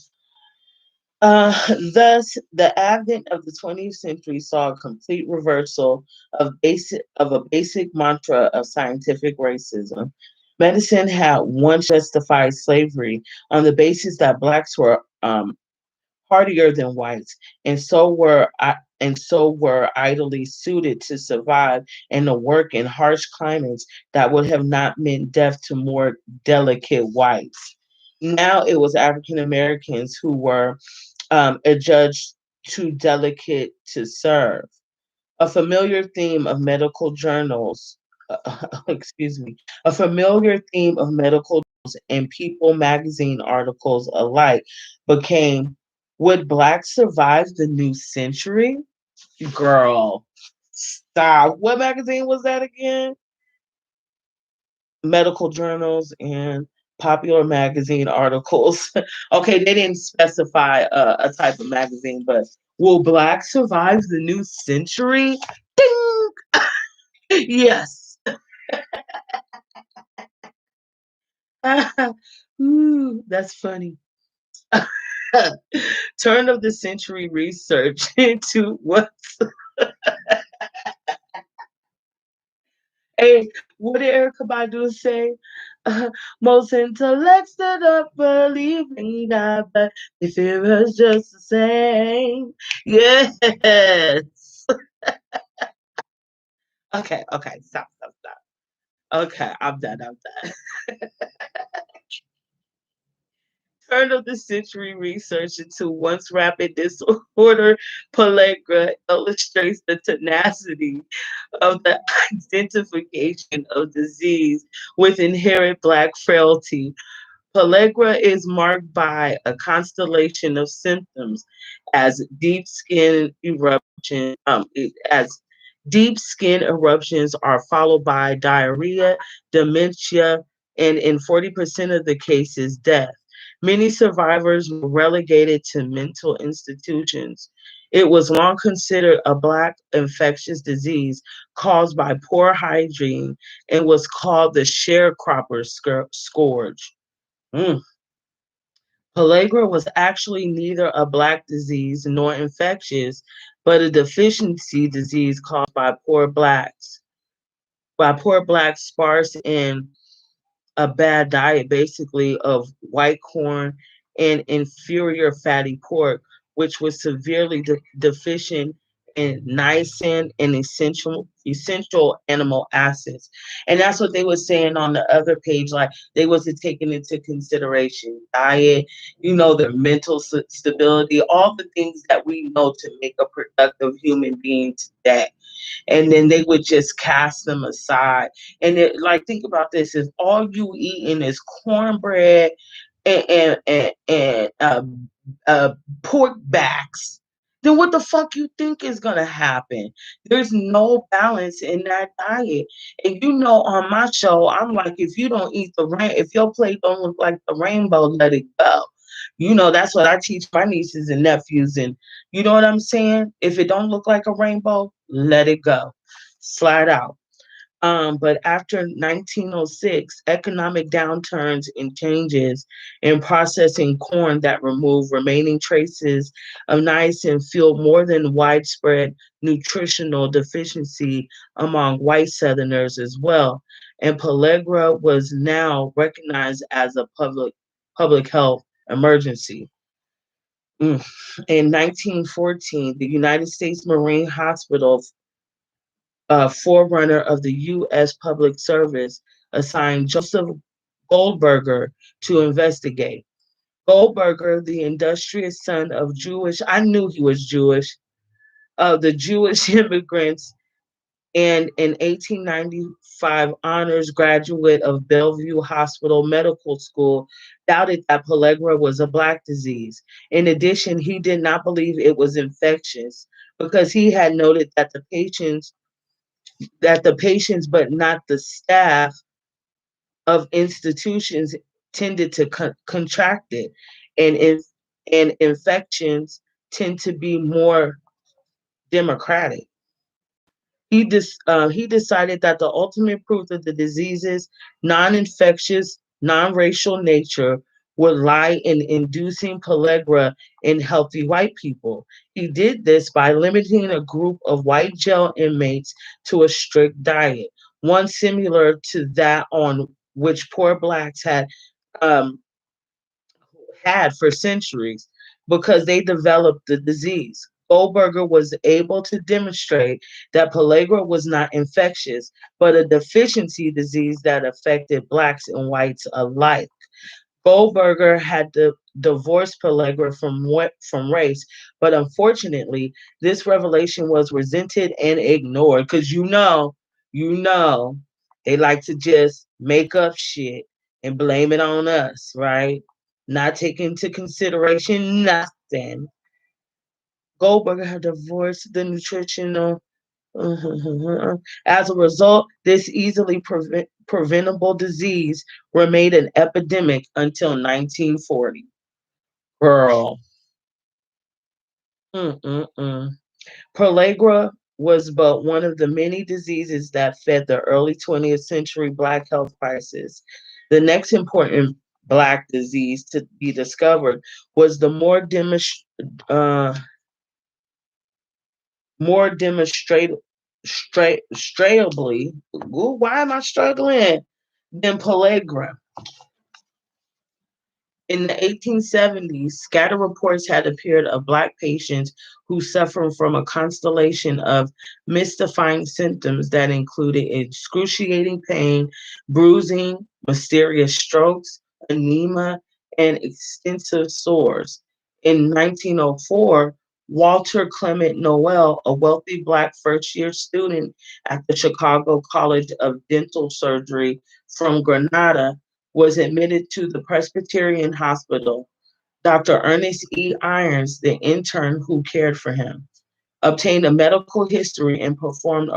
Uh, Thus, the advent of the 20th century saw a complete reversal of a basic mantra of scientific racism. Medicine had once justified slavery on the basis that blacks were hardier than whites, and so were ideally suited to survive and to work in harsh climates that would have not meant death to more delicate whites. Now it was African Americans who were adjudged too delicate to serve. A familiar theme of medical journals, excuse me, a familiar theme of medical and People magazine articles alike became, would blacks survive the new century? Girl, stop. What magazine was that again? Medical journals and popular magazine articles. Okay, they didn't specify a type of magazine, but will blacks survive the new century? Ding! Yes. Ooh, that's funny. Turn of the century research into what? Hey, what did Erica Badu say? Most intellects that don't believe in God, but they fear us just the same. Yes. Okay, stop. Okay, I'm done. turn of the century, research into once rapid disorder pellagra illustrates the tenacity of the identification of disease with inherent black frailty. Pellagra is marked by a constellation of symptoms as deep skin eruption, as deep skin eruptions are followed by diarrhea, dementia, and in 40% of the cases, death. Many survivors were relegated to mental institutions. It was long considered a black infectious disease caused by poor hygiene and was called the sharecropper's scourge. Mm. Pellagra was actually neither a black disease nor infectious, but a deficiency disease caused by poor blacks sparse in a bad diet, basically, of white corn and inferior fatty pork, which was severely deficient in niacin and essential animal acids. And that's what they were saying on the other page. Like they wasn't taking into consideration diet, their mental stability, all the things that we know to make a productive human being today, and then they would just cast them aside. And think about this: if all you eating is cornbread and pork backs, then what the fuck you think is gonna happen? There's no balance in that diet. And on my show, I'm like, if you don't eat if your plate don't look like the rainbow, let it go. That's what I teach my nieces and nephews. And you know what I'm saying? If it don't look like a rainbow, let it go. Slide out. But after 1906, economic downturns and changes in processing corn that remove remaining traces of niacin fueled more than widespread nutritional deficiency among white Southerners as well. And pellagra was now recognized as a public health emergency. In 1914, the United States Marine Hospital, forerunner of the U.S. Public Service, assigned Joseph Goldberger to investigate. Goldberger, the industrious son of I knew he was Jewish, of the Jewish immigrants, and an 1895 honors graduate of Bellevue Hospital Medical School, doubted that pellagra was a black disease. In addition, he did not believe it was infectious because he had noted that the patients, but not the staff of institutions, tended to contract it, and infections tend to be more democratic. He decided that the ultimate proof of the disease's non-infectious, non-racial nature would lie in inducing pellagra in healthy white people. He did this by limiting a group of white jail inmates to a strict diet, one similar to that on which poor blacks um, had for centuries because they developed the disease. Goldberger was able to demonstrate that pellagra was not infectious, but a deficiency disease that affected blacks and whites alike. Goldberger had to divorce pellagra from race, but unfortunately, this revelation was resented and ignored because you know, they like to just make up shit and blame it on us, right? Not take into consideration nothing. Goldberger had divorced the nutritional. As a result, this easily preventable disease remained an epidemic until 1940. Girl. Mm-mm-mm. Pellagra was but one of the many diseases that fed the early 20th century Black health crisis. The next important Black disease to be discovered was the uh, more demonstrably, why am I struggling? Than pellagra. In the 1870s, scattered reports had appeared of Black patients who suffered from a constellation of mystifying symptoms that included excruciating pain, bruising, mysterious strokes, anemia, and extensive sores. In 1904, Walter Clement Noel, a wealthy Black first-year student at the Chicago College of Dental Surgery from Grenada, was admitted to the Presbyterian Hospital. Dr. Ernest E. Irons, the intern who cared for him, obtained a medical history and performed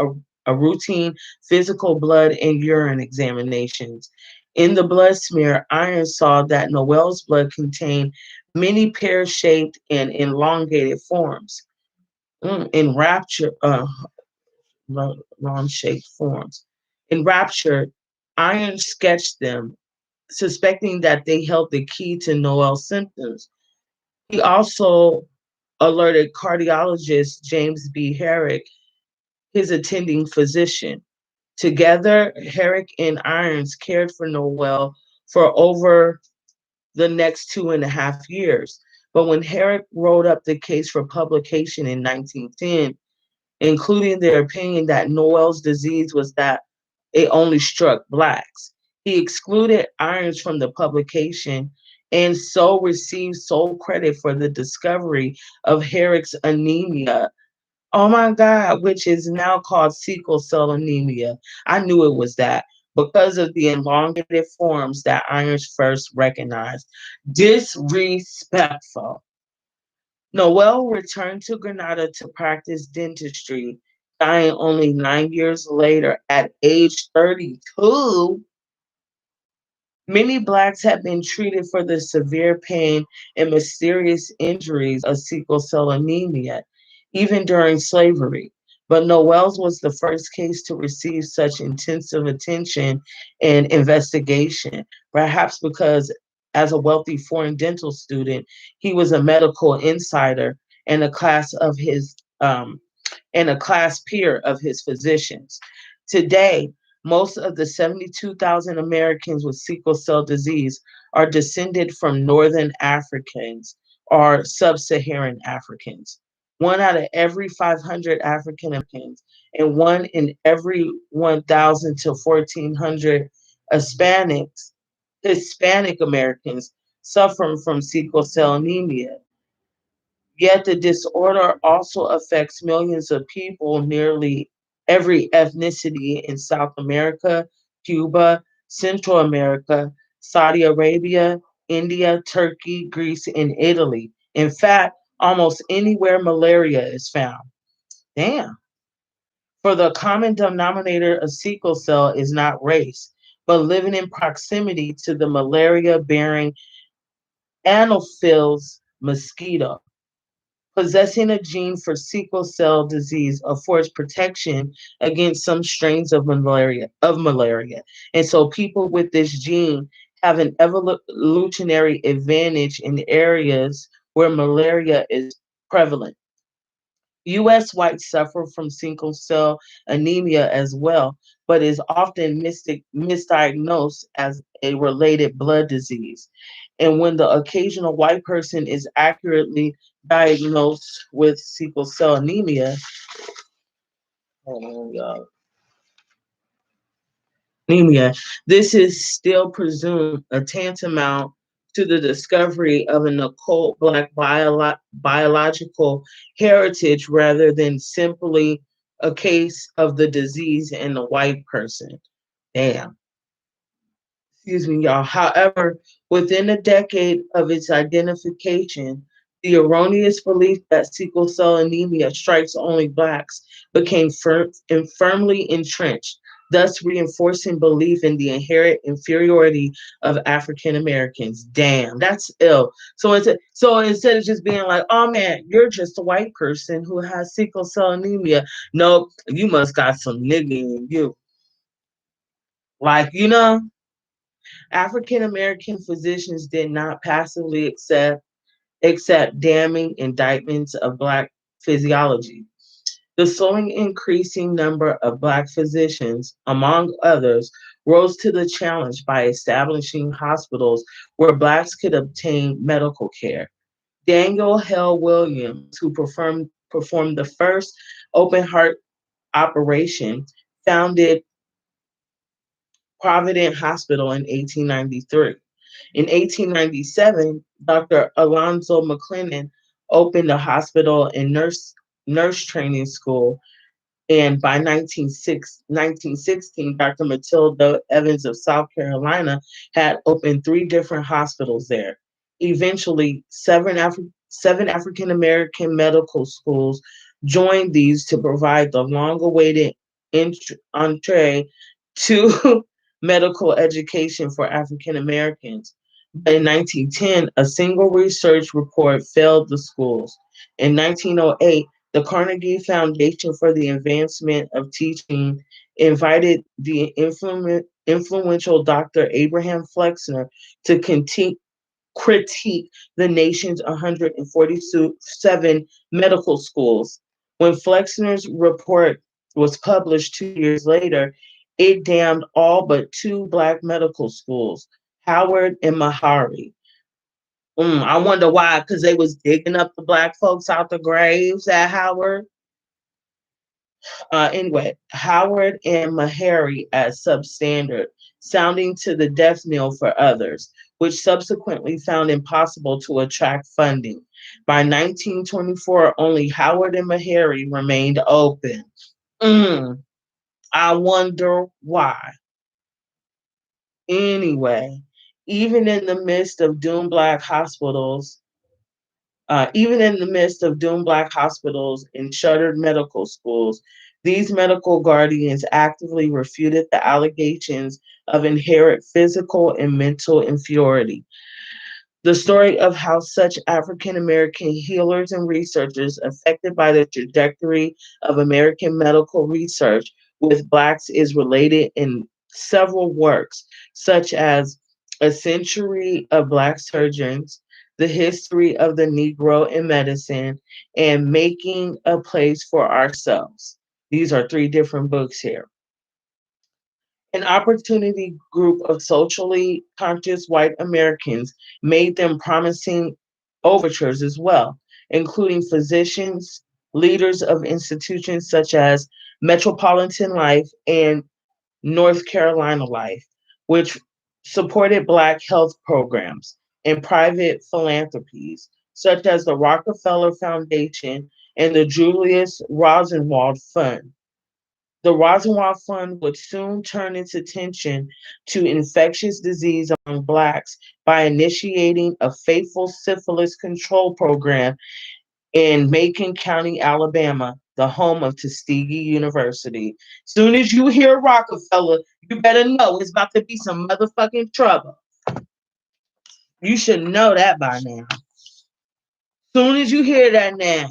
a routine physical blood and urine examinations. In the blood smear, Irons saw that Noel's blood contained many pear-shaped and elongated forms. In rapture, wrong-shaped forms. In rapture, Irons sketched them, suspecting that they held the key to Noel's symptoms. He also alerted cardiologist James B. Herrick, his attending physician. Together, Herrick and Irons cared for Noel for over the next 2.5 years. But when Herrick wrote up the case for publication in 1910, including their opinion that Noel's disease was that it only struck Blacks, he excluded Irons from the publication and so received sole credit for the discovery of Herrick's anemia. Oh my God, which is now called sickle cell anemia. I knew it was that because of the elongated forms that Irons first recognized. Disrespectful. Noel returned to Grenada to practice dentistry, dying only 9 years later at age 32. Many Blacks have been treated for the severe pain and mysterious injuries of sickle cell anemia, even during slavery. But Noel's was the first case to receive such intensive attention and investigation, perhaps because as a wealthy foreign dental student, he was a medical insider and a class peer of his physicians. Today, most of the 72,000 Americans with sickle cell disease are descended from Northern Africans or Sub Saharan Africans. One out of every 500 African Americans and one in every 1,000 to 1,400 Hispanic Americans suffer from sickle cell anemia. Yet the disorder also affects millions of people, nearly every ethnicity in South America, Cuba, Central America, Saudi Arabia, India, Turkey, Greece, and Italy. In fact, almost anywhere malaria is found. Damn. For the common denominator of sickle cell is not race, but living in proximity to the malaria bearing Anopheles mosquito. Possessing a gene for sickle cell disease affords protection against some strains of malaria. And so people with this gene have an evolutionary advantage in areas where malaria is prevalent. US whites suffer from sickle cell anemia as well, but is often misdiagnosed as a related blood disease. And when the occasional white person is accurately diagnosed with sickle cell anemia, hold on, y'all. Anemia, this is still presumed a tantamount to the discovery of an occult Black biological heritage rather than simply a case of the disease in a white person. Damn. Excuse me, y'all. However, within a decade of its identification, the erroneous belief that sickle cell anemia strikes only Blacks became firmly entrenched, thus reinforcing belief in the inherent inferiority of African Americans. Damn, that's ill. So instead of just being like, "Oh man, you're just a white person who has sickle cell anemia," nope, you must got some nigga in you. Like, African American physicians did not passively accept damning indictments of Black physiology. The slowly increasing number of Black physicians, among others, rose to the challenge by establishing hospitals where Blacks could obtain medical care. Daniel Hell Williams, who performed the first open heart operation, founded Provident Hospital in 1893. In 1897, Dr. Alonzo McLennan opened a hospital and nurse training school, and by 1916, Dr. Matilda Evans of South Carolina had opened three different hospitals there. Eventually, seven African American medical schools joined these to provide the long awaited entree to medical education for African Americans. But in 1910, a single research report failed the schools. In 1908, the Carnegie Foundation for the Advancement of Teaching invited the influential Dr. Abraham Flexner to critique the nation's 147 medical schools. When Flexner's report was published 2 years later, it damned all but two black medical schools, Howard and Meharry. I wonder why, because they was digging up the black folks out the graves at Howard. Anyway, Howard and Meharry as substandard, sounding to the death knell for others, which subsequently found impossible to attract funding. By 1924, only Howard and Meharry remained open. I wonder why. Anyway, even in the midst of doomed black hospitals, even in the midst of doomed black hospitals and shuttered medical schools, these medical guardians actively refuted the allegations of inherent physical and mental inferiority. The story of how such African American healers and researchers affected by the trajectory of American medical research with Blacks is related in several works, such as A Century of Black Surgeons, The History of the Negro in Medicine, and Making a Place for Ourselves. These are three different books here. An opportunity group of socially conscious white Americans made them promising overtures as well, including physicians, leaders of institutions such as Metropolitan Life and North Carolina Life, which supported Black health programs and private philanthropies, such as the Rockefeller Foundation and the Julius Rosenwald Fund. The Rosenwald Fund would soon turn its attention to infectious disease among Blacks by initiating a faithful syphilis control program in Macon County, Alabama, the home of Tuskegee University. Soon as you hear Rockefeller, you better know it's about to be some motherfucking trouble. You should know that by now. Soon as you hear that name.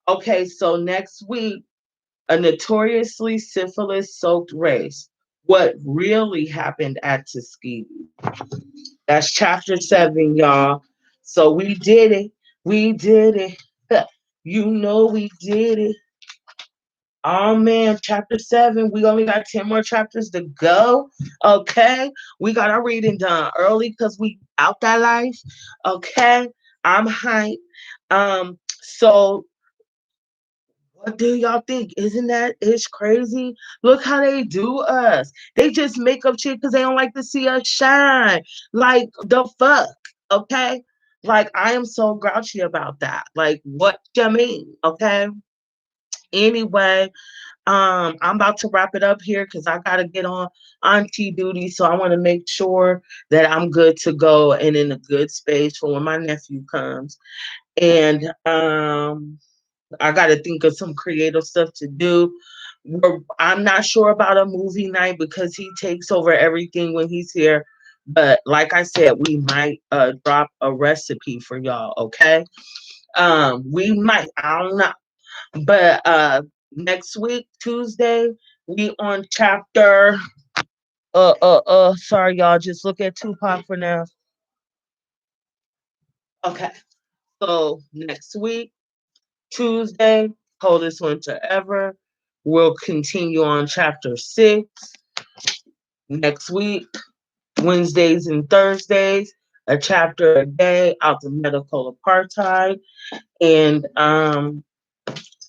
Okay, so next week, a notoriously syphilis soaked race. What really happened at Tuskegee? That's chapter 7, y'all. So we did it. We did it. You know we did it. Oh man, chapter 7. We only got 10 more chapters to go. Okay. We got our reading done early because we out that life. Okay. I'm hyped. So what do y'all think? Isn't that ish crazy? Look how they do us. They just make up shit because they don't like to see us shine. Like the fuck. Okay. Like I am so grouchy about that. Like what you mean? Okay. Anyway, I'm about to wrap it up here because I gotta get on auntie duty. So I want to make sure that I'm good to go and in a good space for when my nephew comes. And I got to think of some creative stuff to do. I'm not sure about a movie night because he takes over everything when he's here. But like I said, we might drop a recipe for y'all. Okay. We might. I don't know. But next week, Tuesday, we on chapter. Sorry, y'all. Just look at Tupac for now. Okay. So next week, Tuesday, coldest winter ever. We'll continue on chapter 6 next week, Wednesdays and Thursdays, a chapter a day out of medical apartheid. And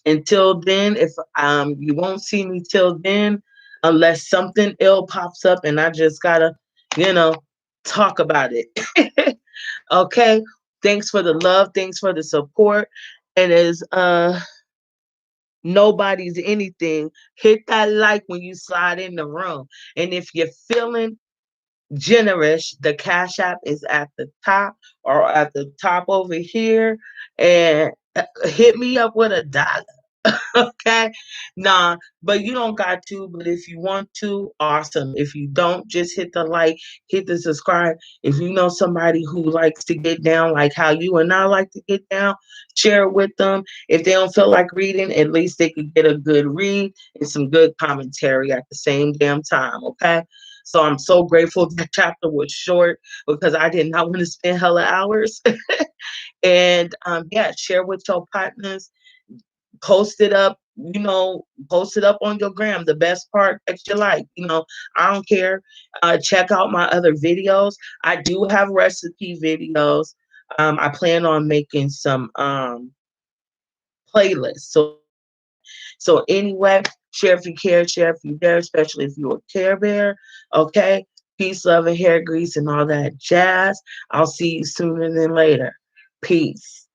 until then, if you won't see me till then, unless something ill pops up and I just gotta, you know, talk about it. Okay. Thanks for the love. Thanks for the support. And as nobody's anything, hit that like when you slide in the room. And if you're feeling generous, the Cash App is at the top or at the top over here. And hit me up with $1. Okay. Nah, but you don't got to. But if you want to, awesome. If you don't, just hit the like, hit the subscribe. If you know somebody who likes to get down like how you and I like to get down, share it with them. If they don't feel like reading, at least they could get a good read and some good commentary at the same damn time. Okay. So I'm so grateful that chapter was short because I did not want to spend hella hours. And yeah, share with your partners, post it up, post it up on your gram, the best part that you like, I don't care. Check out my other videos. I do have recipe videos. I plan on making some playlists, so do that. So anyway, share if you care, share if you dare, especially if you're a care bear. Okay, peace, love, and hair grease and all that jazz. I'll see you sooner than later. Peace.